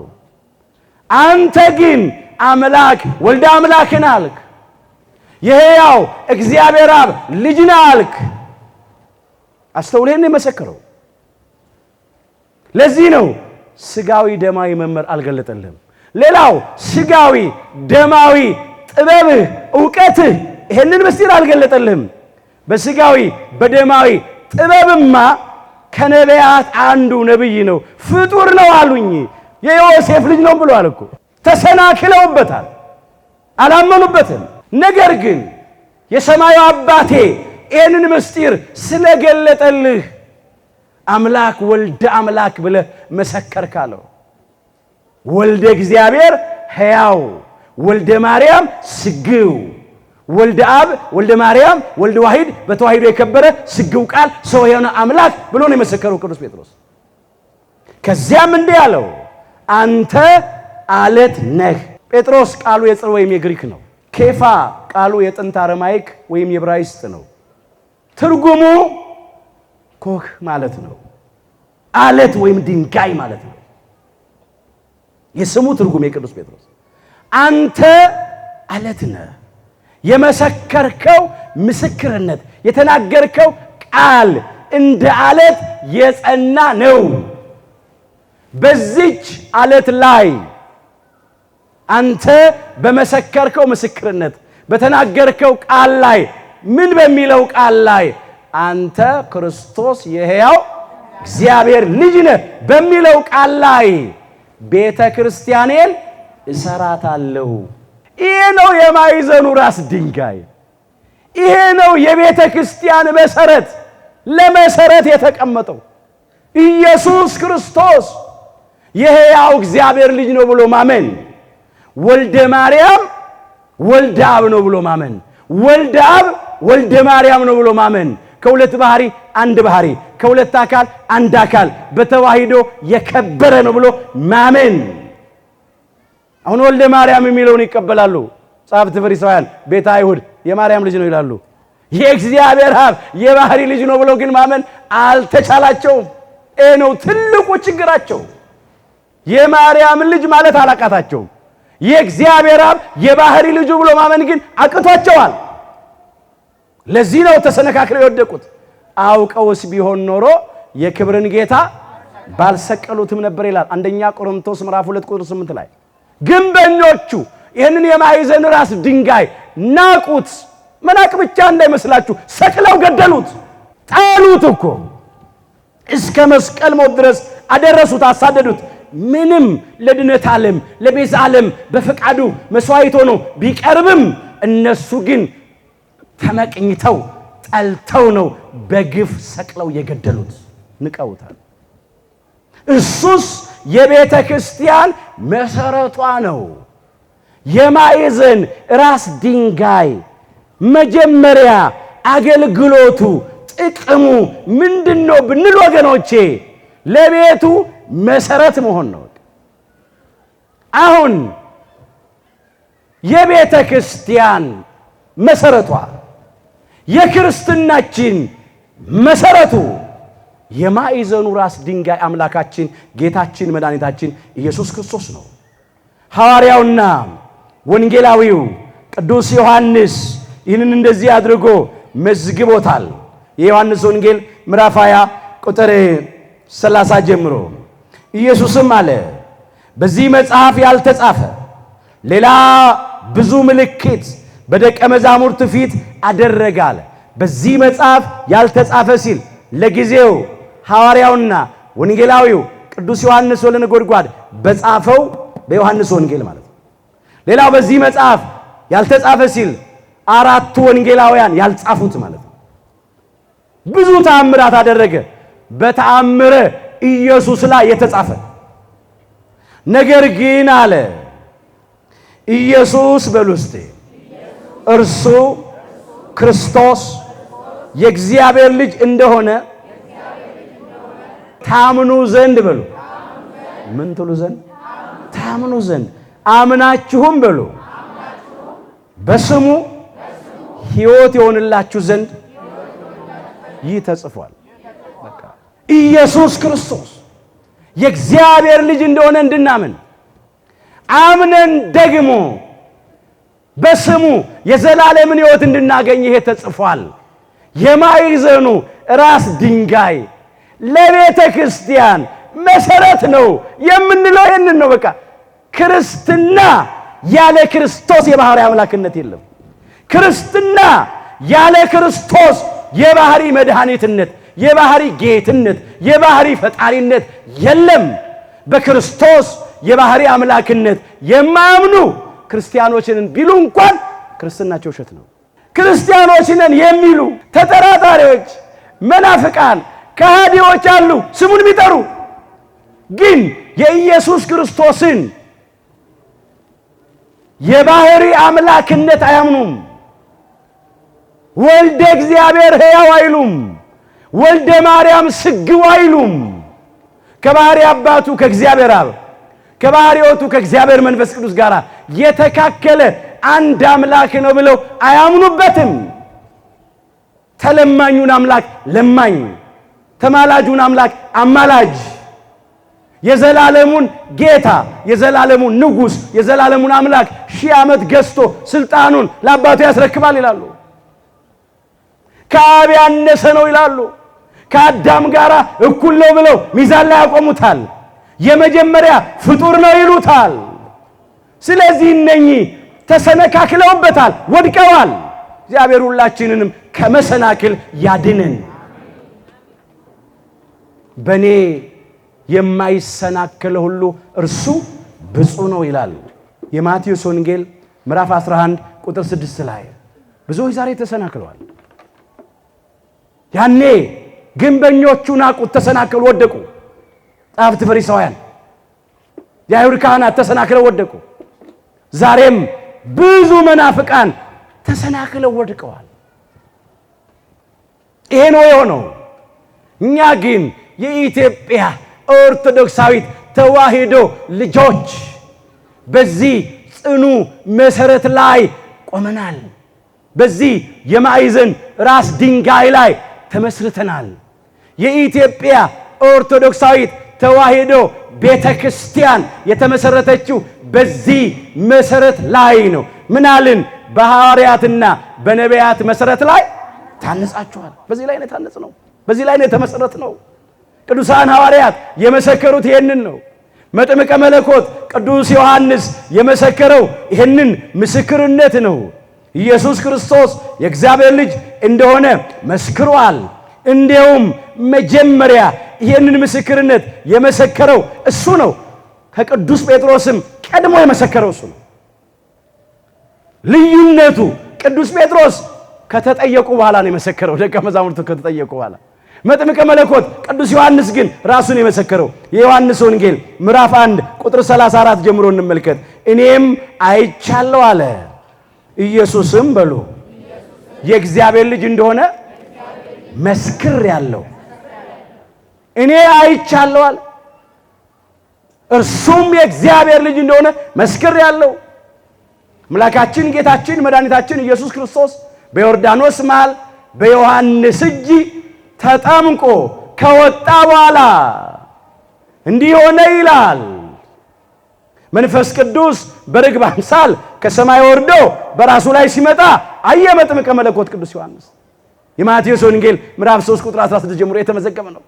አንተ ግን አምላክ ወልደ አምላክን አልክ፣ የሕያው እግዚአብሔር አብ ልጅ ነህ አልክ። አስተውለህን የመሰከረው ለዚህ ነው። ሥጋዊ ደማዊ መምህር አልገለጠልህም። ሌላው ሥጋዊ ደማዊ ጥበብህ ዕውቀትህ ይሄንን ምስጢር አልገለጠልህም። በሥጋዊ በደማዊ ጥበብማ ከነቢያት አንዱ ነቢይ ነው፣ ፍጡር ነው አሉኝ። የዮሴፍ ልጅ ነው ብለዋል እኮ። ተሰናክለውበታል፣ አላመኑበትም። ነገር ግን የሰማዩ አባቴ ይህንን ምስጢር ስለገለጠልህ አምላክ ወልደ አምላክ ብለህ መሰከርክ አለው። ወልደ እግዚአብሔር ሕያው፣ ወልደ ማርያም ስግው፣ ወልደ አብ ወልደ ማርያም ወልደ ዋሂድ በተዋሂዶ የከበረ ስግው ቃል ሰው የሆነ አምላክ ብሎ ነው የመሰከረው ቅዱስ ጴጥሮስ። ከዚያም እንዲህ አለው አንተ አለት ነህ። ጴጥሮስ ቃሉ የጽር ወይም የግሪክ ነው። ኬፋ ቃሉ የጥንት አረማይክ ወይም የዕብራይስጥ ነው። ትርጉሙ ኮህ ማለት ነው። አለት ወይም ድንጋይ ማለት ነው። የስሙ ትርጉም የቅዱስ ጴጥሮስ አንተ አለት ነህ። የመሰከርከው ምስክርነት የተናገርከው ቃል እንደ አለት የጸና ነው። በዚች አለት ላይ አንተ በመሰከርከው ምስክርነት በተናገርከው ቃል ላይ ምን በሚለው ቃል ላይ አንተ ክርስቶስ የሕያው እግዚአብሔር ልጅ ነህ በሚለው ቃል ላይ ቤተ ክርስቲያኔን እሰራታለሁ። ይሄ ነው የማዕዘኑ ራስ ድንጋይ። ይሄ ነው የቤተ ክርስቲያን መሰረት፣ ለመሰረት የተቀመጠው ኢየሱስ ክርስቶስ የሕያው እግዚአብሔር ልጅ ነው ብሎ ማመን፣ ወልደ ማርያም ወልደ አብ ነው ብሎ ማመን፣ ወልደ አብ ወልደ ማርያም ነው ብሎ ማመን፣ ከሁለት ባህሪ አንድ ባህሪ ከሁለት አካል አንድ አካል በተዋሂዶ የከበረ ነው ብሎ ማመን። አሁን ወልደ ማርያም የሚለውን ይቀበላሉ ጻፍት ፈሪሳውያን፣ ቤተ አይሁድ የማርያም ልጅ ነው ይላሉ። የእግዚአብሔር አብ የባህሪ ልጅ ነው ብሎ ግን ማመን አልተቻላቸውም። ይሄ ነው ትልቁ ችግራቸው። የማርያም ልጅ ማለት አላቃታቸውም። የእግዚአብሔር አብ የባህሪ ልጁ ብሎ ማመን ግን አቅቷቸዋል። ለዚህ ነው ተሰነካክለው የወደቁት። አውቀውስ ቢሆን ኖሮ የክብርን ጌታ ባልሰቀሉትም ነበር ይላል አንደኛ ቆሮንቶስ ምዕራፍ 2 ቁጥር 8 ላይ። ግንበኞቹ ይህንን የማዕዘን ራስ ድንጋይ ናቁት። መናቅ ብቻ እንዳይመስላችሁ ሰቅለው ገደሉት፣ ጣሉት እኮ እስከ መስቀል ሞት ድረስ አደረሱት፣ አሳደዱት። ምንም ለድነት ዓለም ለቤዛ ዓለም በፈቃዱ መስዋዕት ሆኖ ቢቀርብም እነሱ ግን ተመቅኝተው ጠልተው ነው በግፍ ሰቅለው የገደሉት። ንቀውታል። እሱስ የቤተ ክርስቲያን መሰረቷ ነው። የማዕዘን ራስ ድንጋይ መጀመሪያ አገልግሎቱ ጥቅሙ ምንድነው ብንል ወገኖቼ ለቤቱ መሰረት መሆን ነው። አሁን የቤተ ክርስቲያን መሰረቷ የክርስትናችን መሰረቱ የማዕዘኑ ራስ ድንጋይ አምላካችን ጌታችን መድኃኒታችን ኢየሱስ ክርስቶስ ነው። ሐዋርያውና ወንጌላዊው ቅዱስ ዮሐንስ ይህንን እንደዚህ አድርጎ መዝግቦታል። የዮሐንስ ወንጌል ምዕራፍ 20 ቁጥር 30 ጀምሮ ኢየሱስም አለ በዚህ መጽሐፍ ያልተጻፈ ሌላ ብዙ ምልክት በደቀ መዛሙርት ፊት አደረገ አለ። በዚህ መጽሐፍ ያልተጻፈ ሲል ለጊዜው ሐዋርያውና ወንጌላዊው ቅዱስ ዮሐንስ ወልደ ነጎድጓድ በጻፈው በዮሐንስ ወንጌል ማለት ነው። ሌላው በዚህ መጽሐፍ ያልተጻፈ ሲል አራቱ ወንጌላውያን ያልጻፉት ማለት ነው። ብዙ ተአምራት አደረገ በተአምረ ኢየሱስ ላይ የተጻፈ ነገር ግን አለ ኢየሱስ በሉስቴ እርሱ ክርስቶስ የእግዚአብሔር ልጅ እንደሆነ ታምኑ ዘንድ በሉ። ምን ትሉ ዘንድ? ታምኑ ዘንድ አምናችሁም በሉ በስሙ ሕይወት ይሆንላችሁ ዘንድ ይህ ተጽፏል። በቃ ኢየሱስ ክርስቶስ የእግዚአብሔር ልጅ እንደሆነ እንድናምን አምነን ደግሞ በስሙ የዘላለምን ሕይወት እንድናገኝ ይሄ ተጽፏል። የማዕዘኑ ራስ ድንጋይ ለቤተ ክርስቲያን መሰረት ነው የምንለው ይህንን ነው። በቃ ክርስትና ያለ ክርስቶስ የባህሪ አምላክነት የለም። ክርስትና ያለ ክርስቶስ የባህሪ መድኃኒትነት፣ የባህሪ ጌትነት፣ የባህሪ ፈጣሪነት የለም። በክርስቶስ የባህሪ አምላክነት የማያምኑ ክርስቲያኖችን ቢሉ እንኳን ክርስትናቸው ውሸት ነው። ክርስቲያኖችን የሚሉ ተጠራጣሪዎች፣ መናፍቃን፣ ከሃዲዎች አሉ ስሙን ቢጠሩ ግን የኢየሱስ ክርስቶስን የባህሪ አምላክነት አያምኑም። ወልደ እግዚአብሔር ሕያው አይሉም። ወልደ ማርያም ስግው አይሉም። ከባህሪ አባቱ ከእግዚአብሔር አብ ከባህሪ ሕይወቱ ከእግዚአብሔር መንፈስ ቅዱስ ጋር የተካከለ አንድ አምላክ ነው ብለው አያምኑበትም። ተለማኙን አምላክ ለማኝ፣ ተማላጁን አምላክ አማላጅ፣ የዘላለሙን ጌታ፣ የዘላለሙን ንጉሥ፣ የዘላለሙን አምላክ 1000 ዓመት ገዝቶ ስልጣኑን ለአባቱ ያስረክባል ይላሉ። ከአብ ያነሰ ነው ይላሉ። ከአዳም ጋር እኩል ነው ብለው ሚዛን ላይ ያቆሙታል። የመጀመሪያ ፍጡር ነው ይሉታል። ስለዚህ እነኚህ ተሰነካክለውበታል፣ ወድቀዋል። እግዚአብሔር ሁላችንንም ከመሰናክል ያድነን። በኔ የማይሰናከለ ሁሉ እርሱ ብፁዕ ነው ይላል የማቴዎስ ወንጌል ምዕራፍ 11 ቁጥር 6 ላይ። ብዙዎች ዛሬ ተሰናክለዋል። ያኔ ግንበኞቹ ናቁት፣ ተሰናክለው ወደቁ። ጸሐፍት ፈሪሳውያን፣ የአይሁድ ካህናት ተሰናክለው ወደቁ። ዛሬም ብዙ መናፍቃን ተሰናክለው ወድቀዋል። ይሄ ነው የሆነው። እኛ ግን የኢትዮጵያ ኦርቶዶክሳዊት ተዋሕዶ ልጆች በዚህ ጽኑ መሰረት ላይ ቆመናል። በዚህ የማዕዘን ራስ ድንጋይ ላይ ተመስርተናል። የኢትዮጵያ ኦርቶዶክሳዊት ተዋሕዶ ቤተ ክርስቲያን የተመሰረተችው በዚህ መሰረት ላይ ነው። ምናልን በሐዋርያትና በነቢያት መሰረት ላይ ታነጻችኋል። በዚህ ላይ ነው የታነጽ ነው። በዚህ ላይ ነው የተመሰረት ነው። ቅዱሳን ሐዋርያት የመሰከሩት ይሄንን ነው። መጥምቀ መለኮት ቅዱስ ዮሐንስ የመሰከረው ይሄንን ምስክርነት ነው። ኢየሱስ ክርስቶስ የእግዚአብሔር ልጅ እንደሆነ መስክሯል። እንዲያውም መጀመሪያ ይሄንን ምስክርነት የመሰከረው እሱ ነው። ከቅዱስ ጴጥሮስም ቀድሞ የመሰከረው እሱ ነው። ልዩነቱ ቅዱስ ጴጥሮስ ከተጠየቁ በኋላ ነው የመሰከረው። ደቀ መዛሙርቱ ከተጠየቁ በኋላ መጥምቀ መለኮት ቅዱስ ዮሐንስ ግን ራሱን የመሰከረው የዮሐንስ ወንጌል ምዕራፍ 1 ቁጥር 34 ጀምሮ እንመልከት። እኔም አይቻለሁ አለ። ኢየሱስም በሉ የእግዚአብሔር ልጅ እንደሆነ መስክሬአለሁ። እኔ አይቻለሁ አለ። እርሱም የእግዚአብሔር ልጅ እንደሆነ መስክሬአለሁ። አምላካችን ጌታችን መድኃኒታችን ኢየሱስ ክርስቶስ በዮርዳኖስ መሃል በዮሐንስ እጅ ተጠምቆ ከወጣ በኋላ እንዲህ ሆነ ይላል። መንፈስ ቅዱስ በርግብ አምሳል ከሰማይ ወርዶ በራሱ ላይ ሲመጣ አየ መጥምቀ መለኮት ቅዱስ ዮሐንስ። የማቴዎስ ወንጌል ምዕራፍ 3 ቁጥር 16 ጀምሮ የተመዘገበ ነው።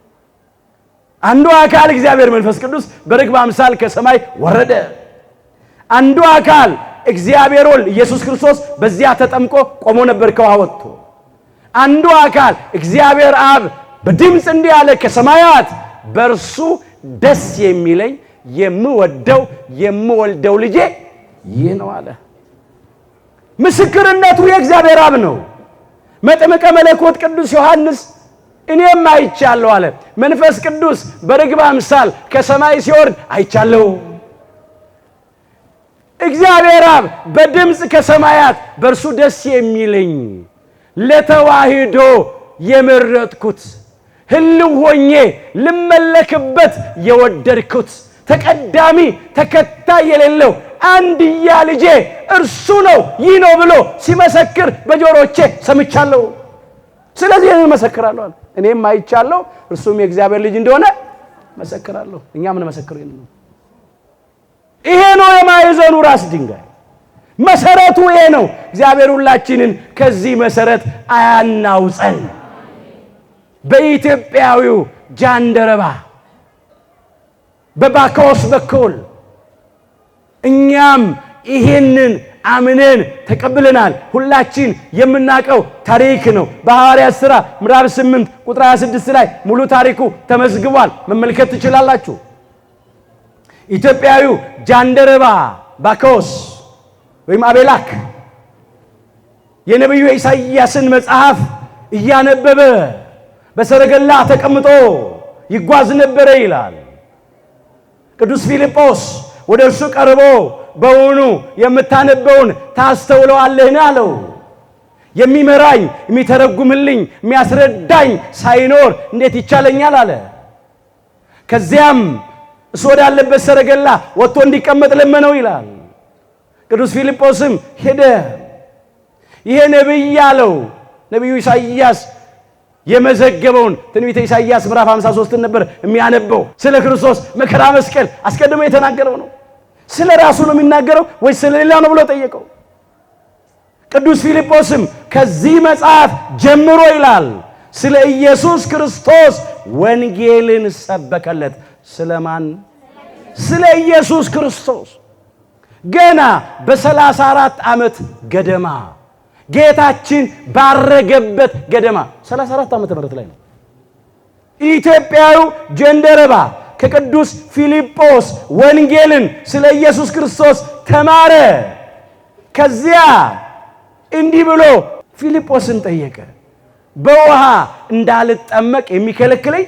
አንዱ አካል እግዚአብሔር መንፈስ ቅዱስ በርግብ አምሳል ከሰማይ ወረደ። አንዱ አካል እግዚአብሔር ወልድ ኢየሱስ ክርስቶስ በዚያ ተጠምቆ ቆሞ ነበር ከውሃ ወጥቶ። አንዱ አካል እግዚአብሔር አብ በድምፅ እንዲህ አለ ከሰማያት በእርሱ ደስ የሚለኝ የምወደው የምወልደው ልጄ ይህ ነው አለ። ምስክርነቱ የእግዚአብሔር አብ ነው። መጥምቀ መለኮት ቅዱስ ዮሐንስ እኔም አይቻለሁ አለ። መንፈስ ቅዱስ በርግብ አምሳል ከሰማይ ሲወርድ አይቻለሁ። እግዚአብሔር አብ በድምፅ ከሰማያት በእርሱ ደስ የሚለኝ ለተዋህዶ የመረጥኩት ህልው ሆኜ ልመለክበት የወደድኩት ተቀዳሚ ተከታይ የሌለው አንድያ ልጄ እርሱ ነው ይህ ነው ብሎ ሲመሰክር በጆሮቼ ሰምቻለሁ። ስለዚህ እኔ መሰክራለሁ አለ። እኔም አይቻለሁ እርሱም የእግዚአብሔር ልጅ እንደሆነ መሰክራለሁ። እኛ ምን መሰክር ነው? ይሄ ነው የማዕዘኑ ራስ ድንጋይ፣ መሰረቱ ይሄ ነው። እግዚአብሔር ሁላችንን ከዚህ መሰረት አያናውፀን። በኢትዮጵያዊው ጃንደረባ በባኮስ በኩል እኛም ይሄንን አምነን ተቀብለናል። ሁላችን የምናውቀው ታሪክ ነው። በሐዋርያት ሥራ ምዕራፍ 8 ቁጥር 26 ላይ ሙሉ ታሪኩ ተመዝግቧል፣ መመልከት ትችላላችሁ። ኢትዮጵያዊው ጃንደረባ ባኮስ ወይም አቤላክ የነቢዩ ኢሳይያስን መጽሐፍ እያነበበ በሰረገላ ተቀምጦ ይጓዝ ነበረ ይላል። ቅዱስ ፊልጶስ ወደ እርሱ ቀርቦ በውኑ የምታነበውን ታስተውለዋለህን አለው። የሚመራኝ የሚተረጉምልኝ የሚያስረዳኝ ሳይኖር እንዴት ይቻለኛል አለ። ከዚያም እሱ ወዳለበት ሰረገላ ወጥቶ እንዲቀመጥ ለመነው ይላል። ቅዱስ ፊልጶስም ሄደ። ይሄ ነቢይ ያለው ነቢዩ ኢሳይያስ የመዘገበውን ትንቢተ ኢሳይያስ ምዕራፍ 53 ነበር የሚያነበው። ስለ ክርስቶስ መከራ መስቀል አስቀድሞ የተናገረው ነው። ስለ ራሱ ነው የሚናገረው ወይ ስለ ሌላ ነው ብሎ ጠየቀው። ቅዱስ ፊልጶስም ከዚህ መጽሐፍ ጀምሮ ይላል ስለ ኢየሱስ ክርስቶስ ወንጌልን ሰበከለት። ስለማን? ስለ ኢየሱስ ክርስቶስ። ገና በ34 ዓመት ገደማ ጌታችን ባረገበት ገደማ 34 ዓመተ ምህረት ላይ ነው። ኢትዮጵያዊው ጀንደረባ ከቅዱስ ፊልጶስ ወንጌልን ስለ ኢየሱስ ክርስቶስ ተማረ። ከዚያ እንዲህ ብሎ ፊልጶስን ጠየቀ፣ በውሃ እንዳልጠመቅ የሚከለክለኝ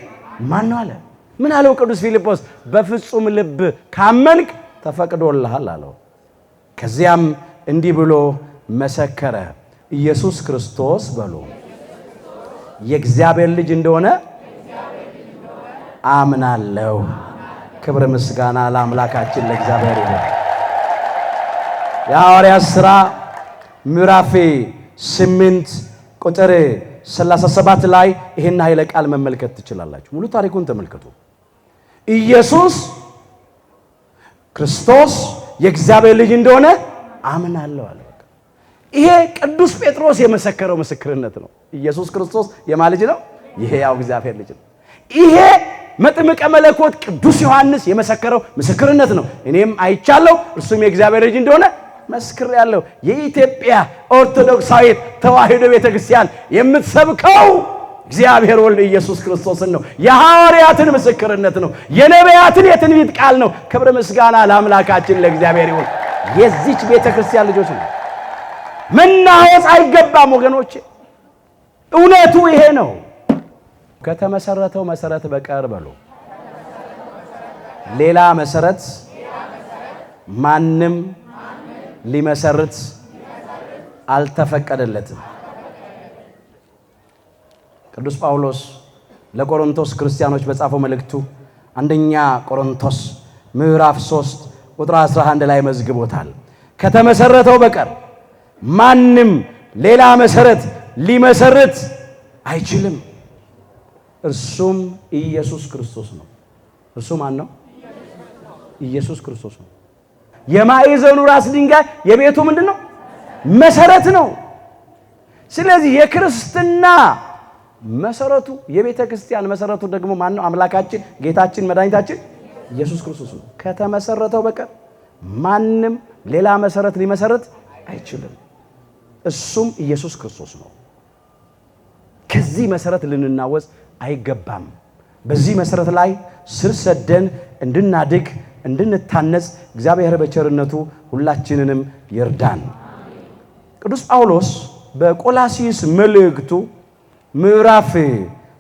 ማን ነው አለ። ምን አለው ቅዱስ ፊልጶስ? በፍጹም ልብ ካመንክ ተፈቅዶልሃል አለው። ከዚያም እንዲህ ብሎ መሰከረ፣ ኢየሱስ ክርስቶስ በሉ የእግዚአብሔር ልጅ እንደሆነ አምናለሁ። ክብር ምስጋና ለአምላካችን ለእግዚአብሔር ይሁን። የሐዋርያት ሥራ ምዕራፍ 8 ቁጥር 37 ላይ ይሄን ኃይለ ቃል መመልከት ትችላላችሁ። ሙሉ ታሪኩን ተመልከቱ። ኢየሱስ ክርስቶስ የእግዚአብሔር ልጅ እንደሆነ አምናለሁ አለ። ይሄ ቅዱስ ጴጥሮስ የመሰከረው ምስክርነት ነው። ኢየሱስ ክርስቶስ የማን ልጅ ነው? የሕያው እግዚአብሔር ልጅ ነው። ይሄ መጥምቀ መለኮት ቅዱስ ዮሐንስ የመሰከረው ምስክርነት ነው። እኔም አይቻለሁ እርሱም የእግዚአብሔር ልጅ እንደሆነ መስክሬአለሁ። የኢትዮጵያ ኦርቶዶክሳዊት ተዋሕዶ ቤተክርስቲያን የምትሰብከው እግዚአብሔር ወልድ ኢየሱስ ክርስቶስን ነው። የሐዋርያትን ምስክርነት ነው። የነቢያትን የትንቢት ቃል ነው። ክብር ምስጋና ለአምላካችን ለእግዚአብሔር ይሁን። የዚች ቤተክርስቲያን ልጆች ነው። መናወጽ አይገባም ወገኖቼ፣ እውነቱ ይሄ ነው። ከተመሰረተው መሰረት በቀር በሉ ሌላ መሰረት ማንም ሊመሰርት አልተፈቀደለትም። ቅዱስ ጳውሎስ ለቆሮንቶስ ክርስቲያኖች በጻፈው መልእክቱ አንደኛ ቆሮንቶስ ምዕራፍ 3 ቁጥር 11 ላይ መዝግቦታል። ከተመሰረተው በቀር ማንም ሌላ መሰረት ሊመሰርት አይችልም። እርሱም ኢየሱስ ክርስቶስ ነው። እርሱ ማን ነው? ኢየሱስ ክርስቶስ ነው። የማዕዘኑ ራስ ድንጋይ የቤቱ ምንድነው? መሰረት ነው። ስለዚህ የክርስትና መሰረቱ የቤተ ክርስቲያን መሰረቱ ደግሞ ማን ነው? አምላካችን ጌታችን መድኃኒታችን ኢየሱስ ክርስቶስ ነው። ከተመሰረተው በቀር ማንም ሌላ መሰረት ሊመሰረት አይችልም። እሱም ኢየሱስ ክርስቶስ ነው። ከዚህ መሰረት ልንናወጽ አይገባም። በዚህ መሰረት ላይ ስር ሰደን እንድናድግ እንድንታነጽ እግዚአብሔር በቸርነቱ ሁላችንንም ይርዳን። ቅዱስ ጳውሎስ በቆላስይስ መልእክቱ ምዕራፍ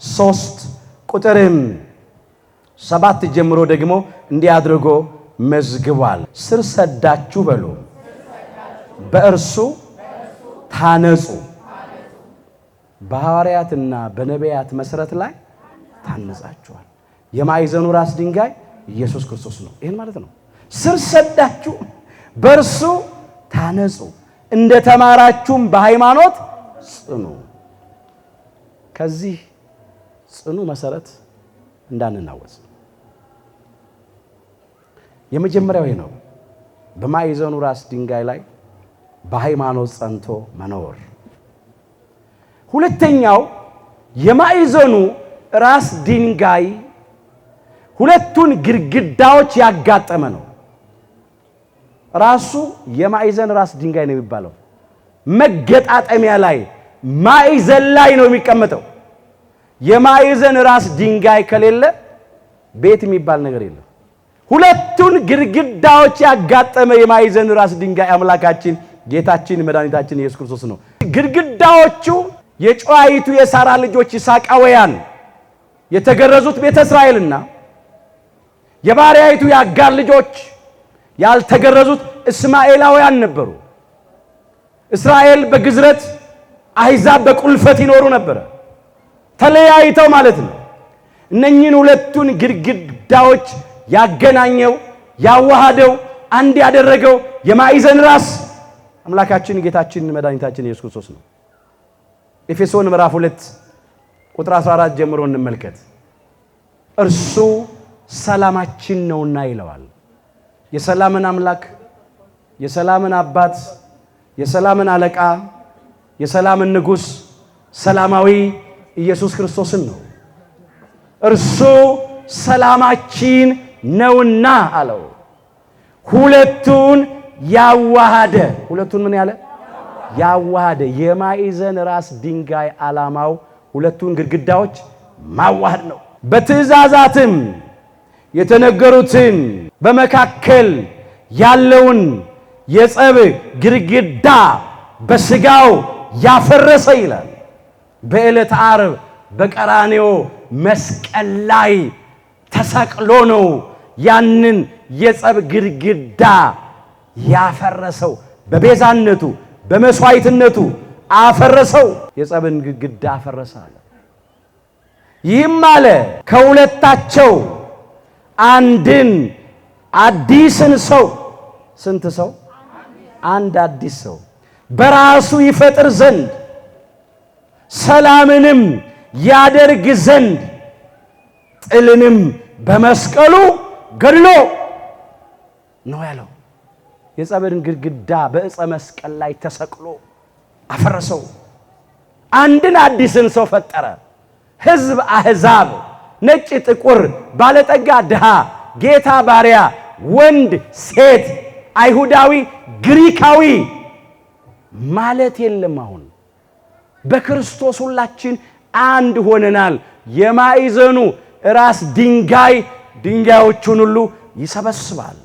3 ቁጥር 7 ጀምሮ ደግሞ እንዲህ አድርጎ መዝግቧል። ስር ሰዳችሁ በሉ በእርሱ ታነጹ። በሐዋርያትና በነቢያት መሰረት ላይ ታነጻችኋል። የማዕዘኑ ራስ ድንጋይ ኢየሱስ ክርስቶስ ነው። ይሄን ማለት ነው። ስር ሰዳችሁ በእርሱ ታነጹ፣ እንደ ተማራችሁም በሃይማኖት ጽኑ። ከዚህ ጽኑ መሰረት እንዳንናወጽ የመጀመሪያው ነው። በማዕዘኑ ራስ ድንጋይ ላይ በሃይማኖት ጸንቶ መኖር። ሁለተኛው የማዕዘኑ ራስ ድንጋይ ሁለቱን ግድግዳዎች ያጋጠመ ነው። ራሱ የማዕዘን ራስ ድንጋይ ነው የሚባለው። መገጣጠሚያ ላይ ማዕዘን ላይ ነው የሚቀመጠው። የማዕዘን ራስ ድንጋይ ከሌለ ቤት የሚባል ነገር የለም። ሁለቱን ግድግዳዎች ያጋጠመ የማዕዘን ራስ ድንጋይ አምላካችን ጌታችን መድኃኒታችን ኢየሱስ ክርስቶስ ነው። ግድግዳዎቹ የጨዋይቱ የሳራ ልጆች ይስሐቃውያን የተገረዙት ቤተ እስራኤልና የባሪያይቱ የአጋር ልጆች ያልተገረዙት እስማኤላውያን ነበሩ። እስራኤል በግዝረት አሕዛብ በቁልፈት ይኖሩ ነበር፣ ተለያይተው ማለት ነው። እነኚህን ሁለቱን ግድግዳዎች ያገናኘው ያዋሃደው አንድ ያደረገው የማዕዘን ራስ አምላካችን ጌታችን መድኃኒታችን ኢየሱስ ክርስቶስ ነው። ኤፌሶን ምዕራፍ 2 ቁጥር 14 ጀምሮ እንመልከት። እርሱ ሰላማችን ነውና ይለዋል። የሰላምን አምላክ፣ የሰላምን አባት፣ የሰላምን አለቃ፣ የሰላምን ንጉሥ ሰላማዊ ኢየሱስ ክርስቶስን ነው። እርሱ ሰላማችን ነውና አለው። ሁለቱን ያዋሃደ። ሁለቱን ምን ያለ? ያዋሃደ። የማዕዘን ራስ ድንጋይ ዓላማው ሁለቱን ግድግዳዎች ማዋሃድ ነው። በትእዛዛትም የተነገሩትን በመካከል ያለውን የጸብ ግድግዳ በስጋው ያፈረሰ ይላል። በዕለተ ዓርብ በቀራንዮ መስቀል ላይ ተሰቅሎ ነው ያንን የጸብ ግድግዳ ያፈረሰው። በቤዛነቱ በመስዋዕትነቱ አፈረሰው። የጸብን ግድግዳ አፈረሰ አለ። ይህም አለ ከሁለታቸው አንድን አዲስን ሰው። ስንት ሰው? አንድ አዲስ ሰው በራሱ ይፈጥር ዘንድ ሰላምንም ያደርግ ዘንድ ጥልንም በመስቀሉ ገድሎ ነው ያለው። የጸብን ግድግዳ በዕፀ መስቀል ላይ ተሰቅሎ አፈረሰው። አንድን አዲስን ሰው ፈጠረ። ሕዝብ፣ አሕዛብ፣ ነጭ፣ ጥቁር፣ ባለጠጋ፣ ድሃ፣ ጌታ፣ ባሪያ፣ ወንድ፣ ሴት፣ አይሁዳዊ፣ ግሪካዊ ማለት የለም። አሁን በክርስቶስ ሁላችን አንድ ሆነናል። የማዕዘኑ ራስ ድንጋይ ድንጋዮቹን ሁሉ ይሰበስባል።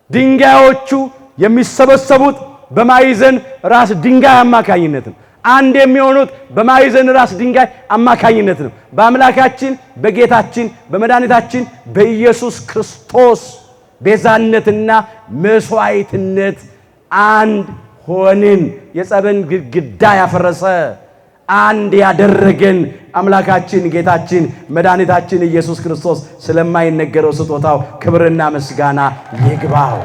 ድንጋዮቹ የሚሰበሰቡት በማዕዘን ራስ ድንጋይ አማካኝነት ነው። አንድ የሚሆኑት በማዕዘን ራስ ድንጋይ አማካኝነት ነው። በአምላካችን በጌታችን በመድኃኒታችን በኢየሱስ ክርስቶስ ቤዛነትና መስዋዕትነት አንድ ሆንን። የጸብን ግድግዳ ያፈረሰ አንድ ያደረገን አምላካችን ጌታችን መድኃኒታችን ኢየሱስ ክርስቶስ ስለማይነገረው ስጦታው ክብርና ምስጋና ይግባው።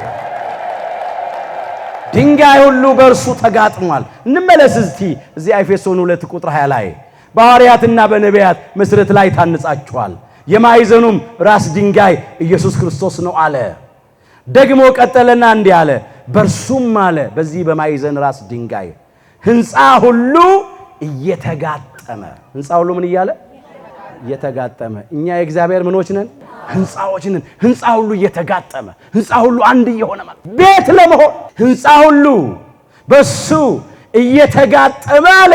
ድንጋይ ሁሉ በእርሱ ተጋጥሟል። እንመለስ እስቲ እዚህ ኤፌሶን 2 ቁጥር 20 ላይ በሐዋርያትና በነቢያት መሠረት ላይ ታንጻችኋል፣ የማዕዘኑም ራስ ድንጋይ ኢየሱስ ክርስቶስ ነው አለ። ደግሞ ቀጠለና እንዲህ አለ፣ በእርሱም አለ በዚህ በማዕዘን ራስ ድንጋይ ሕንፃ ሁሉ እየተጋጠመ። ሕንፃ ሁሉ ምን እያለ እየተጋጠመ። እኛ የእግዚአብሔር ምኖች ነን፣ ሕንፃዎች ነን። ሕንፃ ሁሉ እየተጋጠመ፣ ሕንፃ ሁሉ አንድ እየሆነ ማለት ቤት ለመሆን ሕንፃ ሁሉ በሱ እየተጋጠመ አለ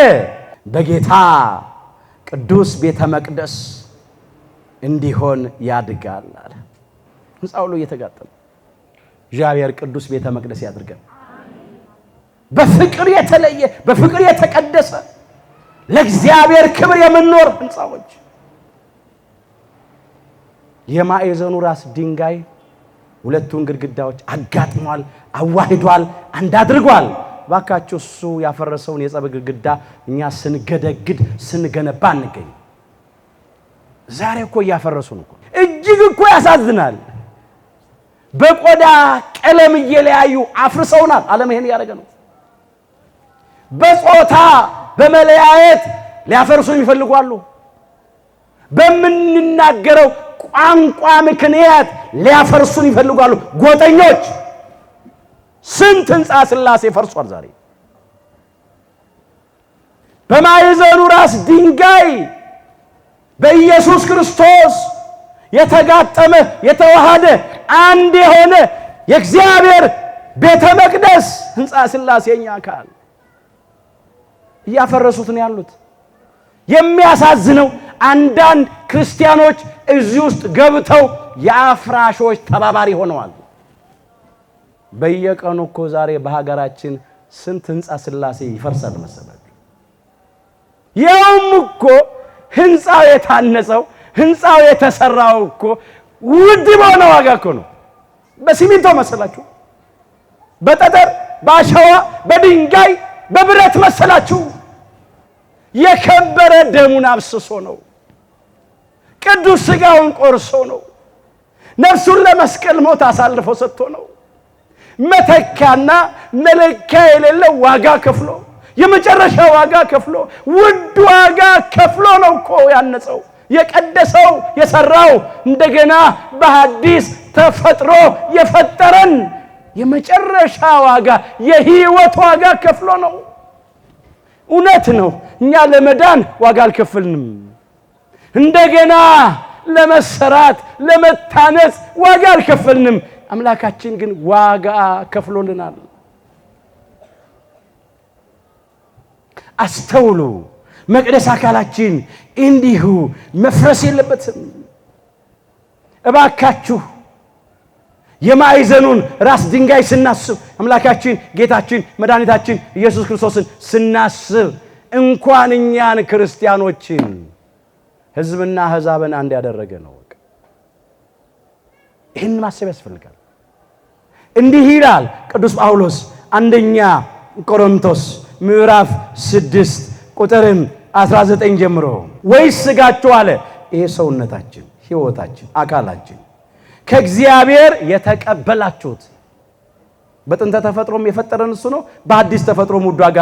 በጌታ ቅዱስ ቤተ መቅደስ እንዲሆን ያድጋል አለ። ሕንፃ ሁሉ እየተጋጠመ እግዚአብሔር ቅዱስ ቤተ መቅደስ ያድርገን። በፍቅር የተለየ በፍቅር የተቀደሰ ለእግዚአብሔር ክብር የምንኖር ሕንፃዎች። የማዕዘኑ ራስ ድንጋይ ሁለቱን ግድግዳዎች አጋጥሟል፣ አዋህዷል፣ አንድ አድርጓል። ባካችሁ እሱ ያፈረሰውን የጸብ ግድግዳ እኛ ስንገደግድ ስንገነባ እንገኝ። ዛሬ እኮ እያፈረሱ ነው። እጅግ እኮ ያሳዝናል። በቆዳ ቀለም እየለያዩ አፍርሰውናል። ዓለም ይሄን ያደረገ ነው። በጾታ በመለያየት ሊያፈርሱን ይፈልጋሉ። በምንናገረው ቋንቋ ምክንያት ሊያፈርሱን ይፈልጋሉ ጎጠኞች። ስንት ሕንፃ ሥላሴ ፈርሷል ዛሬ። በማዕዘኑ ራስ ድንጋይ በኢየሱስ ክርስቶስ የተጋጠመ የተዋሃደ አንድ የሆነ የእግዚአብሔር ቤተ መቅደስ ሕንፃ ሥላሴኛ አካል እያፈረሱት ነው ያሉት። የሚያሳዝነው አንዳንድ ክርስቲያኖች እዚህ ውስጥ ገብተው የአፍራሾች ተባባሪ ሆነዋል። በየቀኑ እኮ ዛሬ በሀገራችን ስንት ሕንፃ ሥላሴ ይፈርሳል መሰላችሁ? ያውም እኮ ሕንፃው የታነጸው ሕንፃው የተሰራው እኮ ውድ በሆነ ዋጋ እኮ ነው። በሲሚንቶ መሰላችሁ? በጠጠር በአሸዋ በድንጋይ በብረት መሰላችሁ? የከበረ ደሙን አፍስሶ ነው። ቅዱስ ሥጋውን ቆርሶ ነው። ነፍሱን ለመስቀል ሞት አሳልፎ ሰጥቶ ነው። መተካና መለኪያ የሌለው ዋጋ ከፍሎ የመጨረሻ ዋጋ ከፍሎ ውድ ዋጋ ከፍሎ ነው እኮ ያነጸው የቀደሰው የሰራው እንደገና በሐዲስ ተፈጥሮ የፈጠረን የመጨረሻ ዋጋ የሕይወት ዋጋ ከፍሎ ነው። እውነት ነው። እኛ ለመዳን ዋጋ አልከፈልንም። እንደገና ለመሰራት ለመታነጽ ዋጋ አልከፈልንም። አምላካችን ግን ዋጋ ከፍሎልናል። አስተውሉ። መቅደስ አካላችን እንዲሁ መፍረስ የለበትም። እባካችሁ የማዕዘኑን ራስ ድንጋይ ስናስብ አምላካችን ጌታችን መድኃኒታችን ኢየሱስ ክርስቶስን ስናስብ እንኳን እኛን ክርስቲያኖችን ሕዝብና አሕዛብን አንድ ያደረገ ነው። ይህን ማሰብ ያስፈልጋል። እንዲህ ይላል ቅዱስ ጳውሎስ አንደኛ ቆሮንቶስ ምዕራፍ 6 ቁጥርም 19 ጀምሮ ወይስ ሥጋችሁ አለ ይሄ ሰውነታችን ሕይወታችን አካላችን ከእግዚአብሔር የተቀበላችሁት በጥንተ ተፈጥሮም የፈጠረን እሱ ነው። በአዲስ ተፈጥሮም ውድ ዋጋ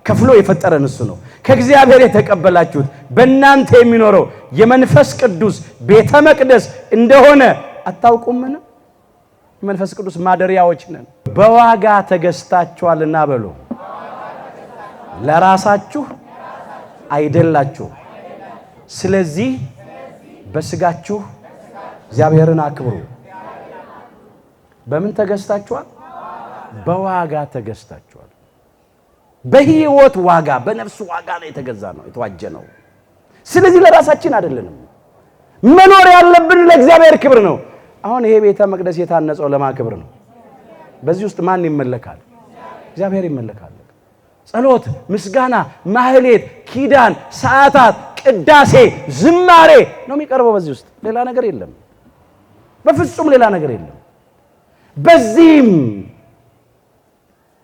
ከፍሎ የፈጠረን እሱ ነው። ከእግዚአብሔር የተቀበላችሁት በእናንተ የሚኖረው የመንፈስ ቅዱስ ቤተ መቅደስ እንደሆነ አታውቁምን? የመንፈስ ቅዱስ ማደሪያዎች ነን። በዋጋ ተገዝታችኋልና በሉ ለራሳችሁ አይደላችሁ። ስለዚህ በሥጋችሁ እግዚአብሔርን አክብሩ። በምን ተገዝታችኋል? በዋጋ ተገዝታችኋል። በሕይወት ዋጋ በነፍስ ዋጋ ነው የተገዛ ነው የተዋጀ ነው። ስለዚህ ለራሳችን አይደለንም። መኖር ያለብን ለእግዚአብሔር ክብር ነው። አሁን ይሄ ቤተ መቅደስ የታነጸው ለማን ክብር ነው? በዚህ ውስጥ ማን ይመለካል? እግዚአብሔር ይመለካል። ጸሎት፣ ምስጋና፣ ማህሌት፣ ኪዳን፣ ሰዓታት፣ ቅዳሴ፣ ዝማሬ ነው የሚቀርበው። በዚህ ውስጥ ሌላ ነገር የለም። በፍጹም ሌላ ነገር የለም። በዚህም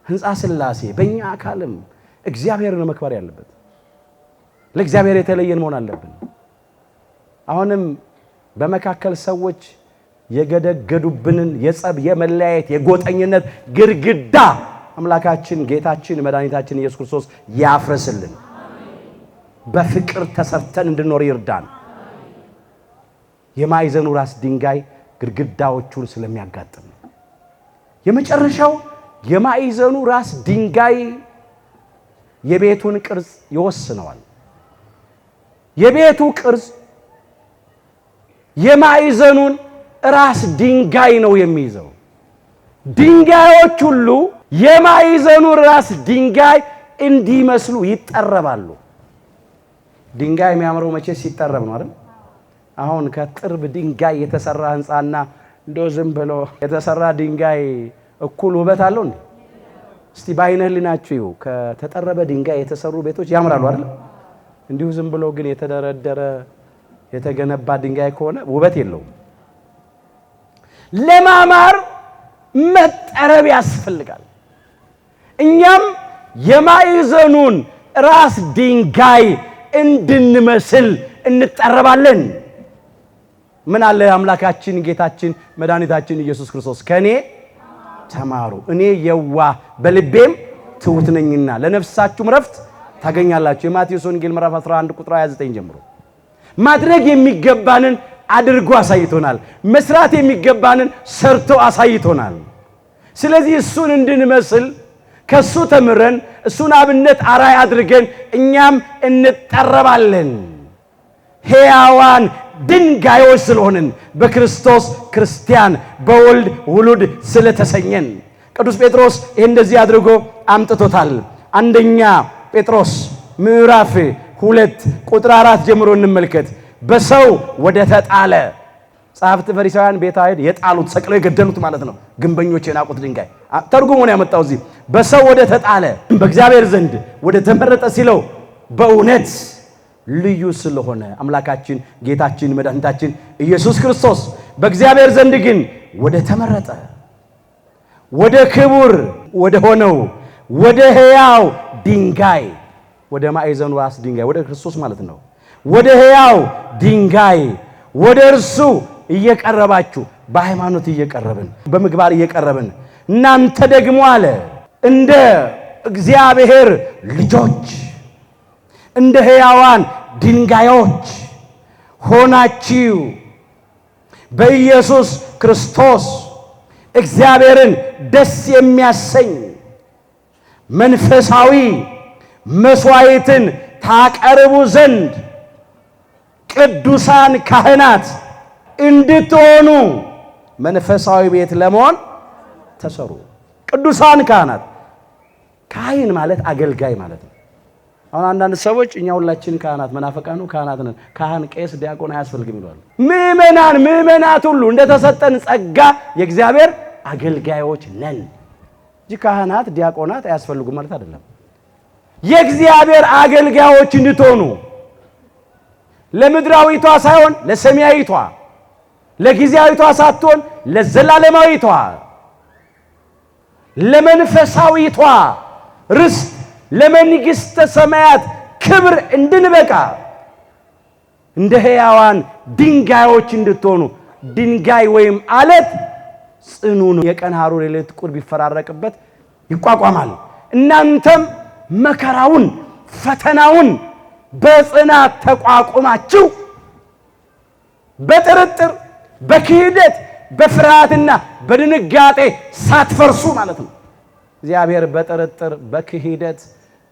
ሕንፃ ሥላሴ በእኛ አካልም እግዚአብሔር ነው መክበር ያለበት። ለእግዚአብሔር የተለየን መሆን አለብን። አሁንም በመካከል ሰዎች የገደገዱብንን የጸብ፣ የመለያየት፣ የጎጠኝነት ግድግዳ አምላካችን ጌታችን መድኃኒታችን ኢየሱስ ክርስቶስ ያፍርስልን። በፍቅር ተሰርተን እንድንኖር ይርዳን። የማዕዘኑ ራስ ድንጋይ ግድግዳዎቹን ስለሚያጋጥም የመጨረሻው የማዕዘኑ ራስ ድንጋይ የቤቱን ቅርጽ ይወስነዋል። የቤቱ ቅርጽ የማዕዘኑን ራስ ድንጋይ ነው የሚይዘው። ድንጋዮች ሁሉ የማዕዘኑን ራስ ድንጋይ እንዲመስሉ ይጠረባሉ። ድንጋይ የሚያምረው መቼ ሲጠረብ ነው አይደል? አሁን ከጥርብ ድንጋይ የተሰራ ህንጻና እንደው ዝም ብሎ የተሰራ ድንጋይ እኩል ውበት አለው እንዴ? እስቲ በዓይነ ህሊናችሁ ከተጠረበ ድንጋይ የተሰሩ ቤቶች ያምራሉ አይደል? እንዲሁ ዝም ብሎ ግን የተደረደረ የተገነባ ድንጋይ ከሆነ ውበት የለውም። ለማማር መጠረብ ያስፈልጋል። እኛም የማዕዘኑን ራስ ድንጋይ እንድንመስል እንጠረባለን። ምን አለ አምላካችን ጌታችን መድኃኒታችን ኢየሱስ ክርስቶስ ከኔ ተማሩ እኔ የዋህ በልቤም ትሑት ነኝና ለነፍሳችሁም ረፍት ታገኛላችሁ። የማቴዎስ ወንጌል ምዕራፍ 11 ቁጥር 29 ጀምሮ ማድረግ የሚገባንን አድርጎ አሳይቶናል። መስራት የሚገባንን ሰርቶ አሳይቶናል። ስለዚህ እሱን እንድንመስል ከሱ ተምረን እሱን አብነት አራይ አድርገን እኛም እንጠረባለን። ሕያዋን ድንጋዮች ስለሆንን በክርስቶስ ክርስቲያን በወልድ ውሉድ ስለተሰኘን ቅዱስ ጴጥሮስ ይህ እንደዚህ አድርጎ አምጥቶታል። አንደኛ ጴጥሮስ ምዕራፍ 2 ቁጥር 4 ጀምሮ እንመልከት። በሰው ወደ ተጣለ ጸሐፍት ፈሪሳውያን ቤተ አይሁድ የጣሉት ሰቅለው የገደሉት ማለት ነው። ግንበኞች የናቁት ድንጋይ ተርጉሞ ነው ያመጣው። እዚህ በሰው ወደ ተጣለ በእግዚአብሔር ዘንድ ወደ ተመረጠ ሲለው በእውነት ልዩ ስለሆነ አምላካችን ጌታችን መድኃኒታችን ኢየሱስ ክርስቶስ በእግዚአብሔር ዘንድ ግን ወደ ተመረጠ ወደ ክቡር ወደ ሆነው ወደ ሕያው ድንጋይ ወደ ማዕዘኑ ራስ ድንጋይ ወደ ክርስቶስ ማለት ነው። ወደ ሕያው ድንጋይ ወደ እርሱ እየቀረባችሁ በሃይማኖት እየቀረብን በምግባር እየቀረብን እናንተ ደግሞ አለ እንደ እግዚአብሔር ልጆች እንደ ሕያዋን ድንጋዮች ሆናችሁ በኢየሱስ ክርስቶስ እግዚአብሔርን ደስ የሚያሰኝ መንፈሳዊ መስዋዕትን ታቀርቡ ዘንድ ቅዱሳን ካህናት እንድትሆኑ መንፈሳዊ ቤት ለመሆን ተሰሩ። ቅዱሳን ካህናት፣ ካህን ማለት አገልጋይ ማለት ነው። አሁን አንዳንድ ሰዎች እኛ ሁላችን ካህናት መናፈቃኑ ካህናት ነን፣ ካህን፣ ቄስ፣ ዲያቆን አያስፈልግም ይላሉ። ምእመናት ሁሉ እንደተሰጠን ጸጋ የእግዚአብሔር አገልጋዮች ነን እንጂ ካህናት፣ ዲያቆናት አያስፈልጉም ማለት አይደለም። የእግዚአብሔር አገልጋዮች እንድትሆኑ ለምድራዊቷ ሳይሆን ለሰማያዊቷ፣ ለጊዜያዊቷ ሳትሆን ለዘላለማዊቷ፣ ለመንፈሳዊቷ ርስት ለመንግሥተ ሰማያት ክብር እንድንበቃ እንደ ሕያዋን ድንጋዮች እንድትሆኑ። ድንጋይ ወይም አለት ጽኑ ነው። የቀን ሐሩር የሌሊት ቁር ቢፈራረቅበት ይቋቋማል። እናንተም መከራውን ፈተናውን በጽናት ተቋቁማችሁ በጥርጥር በክህደት በፍርሃትና በድንጋጤ ሳትፈርሱ ማለት ነው። እግዚአብሔር በጥርጥር በክህደት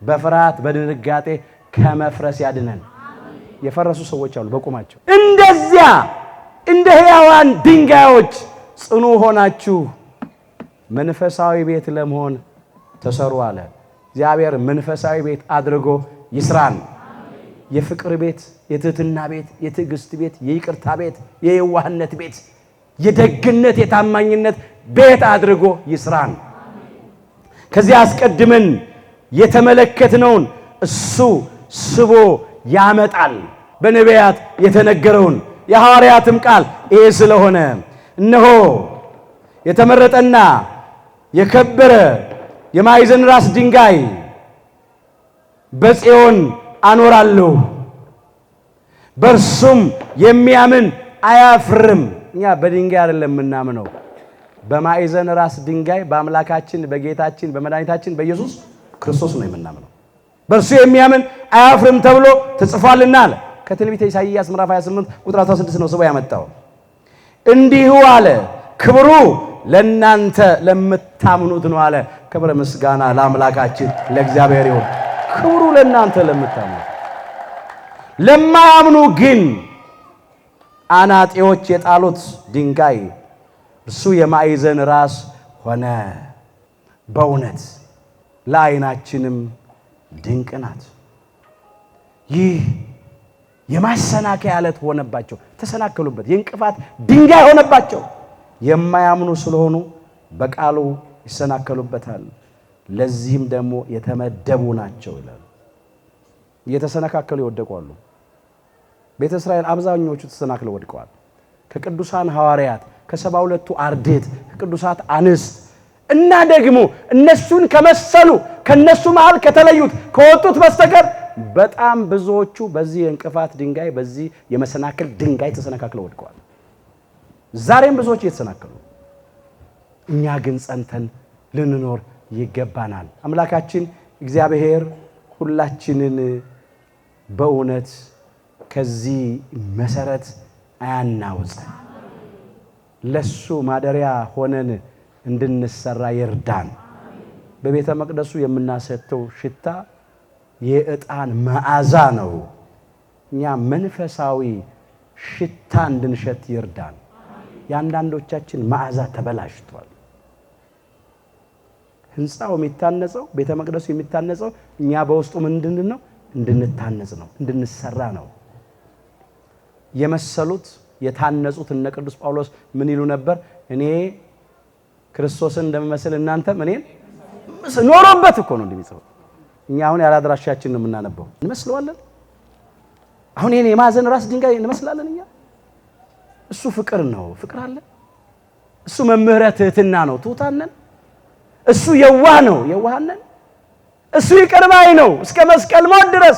በፍርሃት በድንጋጤ ከመፍረስ ያድነን። የፈረሱ ሰዎች አሉ በቁማቸው። እንደዚያ እንደ ሕያዋን ድንጋዮች ጽኑ ሆናችሁ መንፈሳዊ ቤት ለመሆን ተሰሩ አለ። እግዚአብሔር መንፈሳዊ ቤት አድርጎ ይስራን። የፍቅር ቤት፣ የትህትና ቤት፣ የትዕግስት ቤት፣ የይቅርታ ቤት፣ የየዋህነት ቤት፣ የደግነት የታማኝነት ቤት አድርጎ ይስራን። ከዚህ አስቀድመን የተመለከትነውን እሱ ስቦ ያመጣል። በነቢያት የተነገረውን የሐዋርያትም ቃል ይሄ ስለሆነ እነሆ የተመረጠና የከበረ የማዕዘን ራስ ድንጋይ በጽዮን አኖራለሁ፣ በእርሱም የሚያምን አያፍርም። እኛ በድንጋይ አይደለም የምናምነው፣ በማዕዘን ራስ ድንጋይ በአምላካችን በጌታችን በመድኃኒታችን በኢየሱስ ክርስቶስ ነው የምናምነው። በእርሱ የሚያምን አያፍርም ተብሎ ተጽፏልና አለ። ከትንቢተ ኢሳይያስ ምዕራፍ 28 ቁጥር 16 ነው ስቦ ያመጣው። እንዲሁ አለ ክብሩ ለእናንተ ለምታምኑት ነው አለ። ክብረ ምስጋና ለአምላካችን ለእግዚአብሔር ይሁን። ክብሩ ለእናንተ ለምታምኑት፣ ለማያምኑ ግን አናጢዎች የጣሉት ድንጋይ እርሱ የማዕዘን ራስ ሆነ። በእውነት ለዓይናችንም ድንቅ ናት። ይህ የማሰናከያ ዓለት ሆነባቸው፣ ተሰናከሉበት። የእንቅፋት ድንጋይ ሆነባቸው። የማያምኑ ስለሆኑ በቃሉ ይሰናከሉበታል። ለዚህም ደግሞ የተመደቡ ናቸው ይላል። እየተሰነካከሉ ይወደቋሉ። ቤተ እስራኤል አብዛኞቹ ተሰናክለው ወድቀዋል። ከቅዱሳን ሐዋርያት፣ ከ72ቱ አርድእት፣ ከቅዱሳት አንስት እና ደግሞ እነሱን ከመሰሉ ከነሱ መሃል ከተለዩት ከወጡት በስተቀር በጣም ብዙዎቹ በዚህ የእንቅፋት ድንጋይ በዚህ የመሰናክል ድንጋይ ተሰነካክለው ወድቀዋል። ዛሬም ብዙዎች እየተሰናከሉ፣ እኛ ግን ጸንተን ልንኖር ይገባናል። አምላካችን እግዚአብሔር ሁላችንን በእውነት ከዚህ መሰረት አያናውጽን። ለሱ ማደሪያ ሆነን እንድንሰራ ይርዳን። በቤተ መቅደሱ የምናሰተው ሽታ የዕጣን መዓዛ ነው። እኛ መንፈሳዊ ሽታ እንድንሸት ይርዳን። የአንዳንዶቻችን መዓዛ ተበላሽቷል። ህንፃው የሚታነጸው ቤተ መቅደሱ የሚታነጸው እኛ በውስጡ ምንድን ነው? እንድንታነጽ ነው፣ እንድንሰራ ነው። የመሰሉት የታነጹት እነ ቅዱስ ጳውሎስ ምን ይሉ ነበር? እኔ ክርስቶስን እንደምመስል እናንተም እኔን ኖሮበት እኮ ነው እንደሚጽፈው። እኛ አሁን ያላድራሻችን ነው የምናነበው። እንመስለዋለን። አሁን ይሄን የማዕዘን ራስ ድንጋይ እንመስላለን እኛ። እሱ ፍቅር ነው፣ ፍቅር አለ። እሱ መምህረ ትሕትና ነው፣ ትሑታን ነን። እሱ የዋህ ነው፣ የዋሃን ነን። እሱ ይቅር ባይ ነው። እስከ መስቀል ሞት ድረስ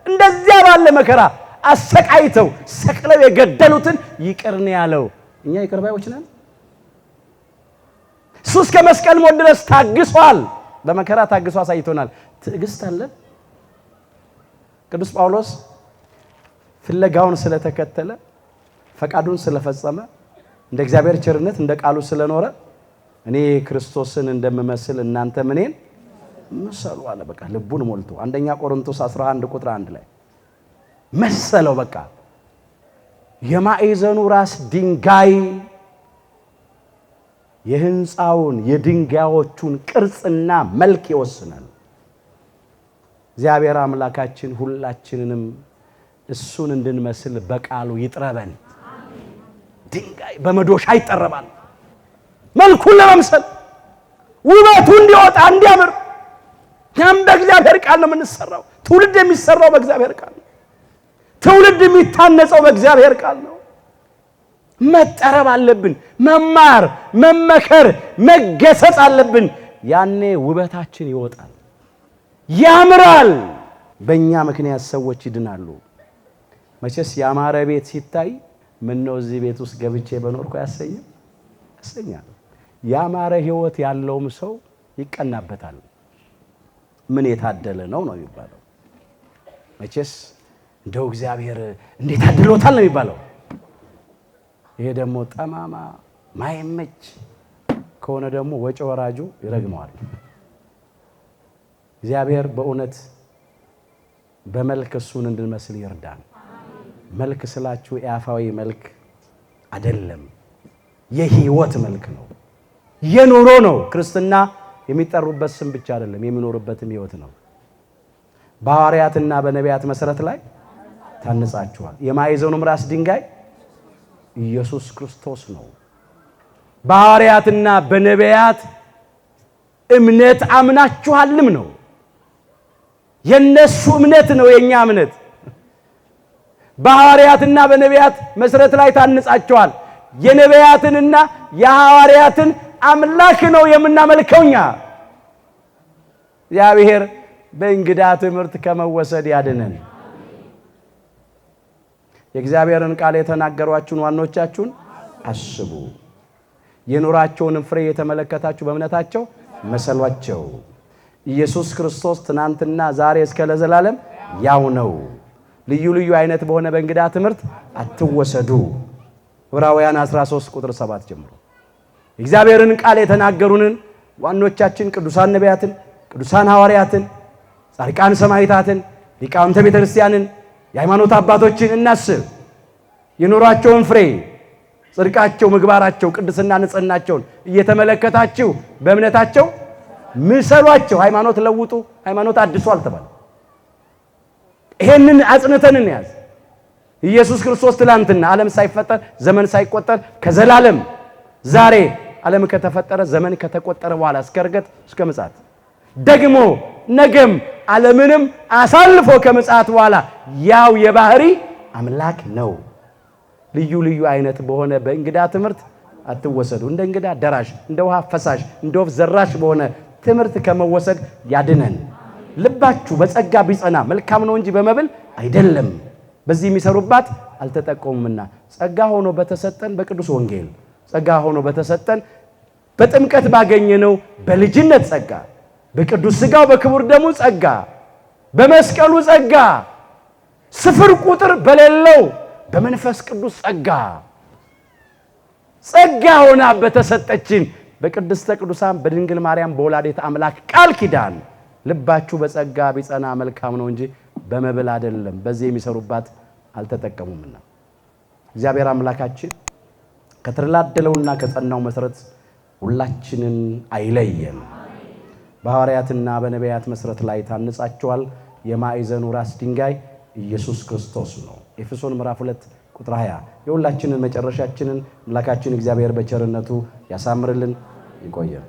እንደዚያ ባለ መከራ አሰቃይተው ሰቅለው የገደሉትን ይቅር ነው ያለው። እኛ ይቅር ባዮች ነን። እሱ እስከ መስቀል ሞት ድረስ ታግሷል። በመከራ ታግሶ አሳይቶናል። ትዕግስት አለን። ቅዱስ ጳውሎስ ፍለጋውን ስለተከተለ ፈቃዱን ስለፈጸመ እንደ እግዚአብሔር ቸርነት እንደ ቃሉ ስለኖረ እኔ ክርስቶስን እንደምመስል እናንተ እኔን ምሰሉ አለ። በቃ ልቡን ሞልቶ አንደኛ ቆሮንቶስ 11 ቁጥር 1 ላይ መሰለው። በቃ የማዕዘኑ ራስ ድንጋይ የህንፃውን የድንጋዮቹን ቅርጽና መልክ ይወስናል። እግዚአብሔር አምላካችን ሁላችንንም እሱን እንድንመስል በቃሉ ይጥረበን። ድንጋይ በመዶሻ ይጠረባል መልኩን ለመምሰል ውበቱ እንዲወጣ እንዲያምር። ያም በእግዚአብሔር ቃል ነው የምንሰራው። ትውልድ የሚሰራው በእግዚአብሔር ቃል ነው። ትውልድ የሚታነጸው በእግዚአብሔር ቃል ነው። መጠረብ አለብን። መማር፣ መመከር፣ መገሰጽ አለብን። ያኔ ውበታችን ይወጣል፣ ያምራል። በእኛ ምክንያት ሰዎች ይድናሉ። መቼስ ያማረ ቤት ሲታይ ምን ነው እዚህ ቤት ውስጥ ገብቼ በኖርኩ ያሰኛል፣ ያሰኛል። ያማረ ህይወት ያለውም ሰው ይቀናበታል። ምን የታደለ ነው ነው የሚባለው። መቼስ እንደው እግዚአብሔር እንዴት አድሎታል ነው የሚባለው። ይሄ ደግሞ ጠማማ ማይመች ከሆነ ደግሞ ወጪ ወራጁ ይረግመዋል። እግዚአብሔር በእውነት በመልክ እሱን እንድንመስል ይርዳን። መልክ ስላችሁ የአፋዊ መልክ አይደለም፣ የህይወት መልክ ነው፣ የኑሮ ነው። ክርስትና የሚጠሩበት ስም ብቻ አይደለም፣ የሚኖርበትም ህይወት ነው። በሐዋርያትና በነቢያት መሰረት ላይ ታንጻችኋል። የማዕዘኑም ራስ ድንጋይ ኢየሱስ ክርስቶስ ነው። በሐዋርያትና በነቢያት እምነት አምናችኋልም ነው። የነሱ እምነት ነው የኛ እምነት። በሐዋርያትና በነቢያት መሰረት ላይ ታንጻቸዋል። የነቢያትንና የሐዋርያትን አምላክ ነው የምናመልከውኛ። እግዚአብሔር በእንግዳ ትምህርት ከመወሰድ ያድነን። የእግዚአብሔርን ቃል የተናገሯችሁን ዋኖቻችሁን አስቡ። የኑራቸውን ፍሬ የተመለከታችሁ በእምነታቸው መሰሏቸው። ኢየሱስ ክርስቶስ ትናንትና ዛሬ እስከ ለዘላለም ያው ነው። ልዩ ልዩ አይነት በሆነ በእንግዳ ትምህርት አትወሰዱ። ዕብራውያን 13 ቁጥር 7 ጀምሮ የእግዚአብሔርን ቃል የተናገሩንን ዋኖቻችን ቅዱሳን ነቢያትን፣ ቅዱሳን ሐዋርያትን፣ ጻድቃን ሰማዕታትን፣ ሊቃውንተ ቤተ ክርስቲያንን፣ የሃይማኖት አባቶችን እናስብ። የኑሯቸውን ፍሬ ጽድቃቸው፣ ምግባራቸው፣ ቅድስና ንጽህናቸውን እየተመለከታችሁ በእምነታቸው ምሰሏቸው። ሃይማኖት ለውጡ፣ ሃይማኖት አድሱ አልተባለም። ይሄንን አጽንተን እንያዝ። ኢየሱስ ክርስቶስ ትላንትና ዓለም ሳይፈጠር ዘመን ሳይቆጠር ከዘላለም ዛሬ ዓለም ከተፈጠረ ዘመን ከተቆጠረ በኋላ እስከ ዕርገት እስከ ምጽአት ደግሞ ነገም ዓለምንም አሳልፎ ከምጽአት በኋላ ያው የባህሪ አምላክ ነው። ልዩ ልዩ አይነት በሆነ በእንግዳ ትምህርት አትወሰዱ። እንደ እንግዳ ደራሽ፣ እንደ ውሃ ፈሳሽ፣ እንደ ወፍ ዘራሽ በሆነ ትምህርት ከመወሰድ ያድነን። ልባችሁ በጸጋ ቢጸና መልካም ነው እንጂ በመብል አይደለም። በዚህ የሚሰሩባት አልተጠቀሙምና ጸጋ ሆኖ በተሰጠን በቅዱስ ወንጌል ጸጋ ሆኖ በተሰጠን በጥምቀት ባገኘነው በልጅነት ጸጋ በቅዱስ ሥጋው በክቡር ደሙ ጸጋ በመስቀሉ ጸጋ ስፍር ቁጥር በሌለው በመንፈስ ቅዱስ ጸጋ ሆና በተሰጠችን በቅድስተ ቅዱሳን በድንግል ማርያም በወላዲተ አምላክ ቃል ኪዳን ልባችሁ በጸጋ ቢጸና መልካም ነው እንጂ በመብል አይደለም። በዚህ የሚሰሩባት አልተጠቀሙምና እግዚአብሔር አምላካችን ከተደላደለውና ከጸናው መሰረት ሁላችንን አይለየን። በሐዋርያትና በነቢያት መሰረት ላይ ታንጻቸዋል። የማዕዘኑ ራስ ድንጋይ ኢየሱስ ክርስቶስ ነው። ኤፌሶን ምዕራፍ 2 ቁጥር 20 የሁላችንን መጨረሻችንን አምላካችን እግዚአብሔር በቸርነቱ ያሳምርልን። ይቆየን።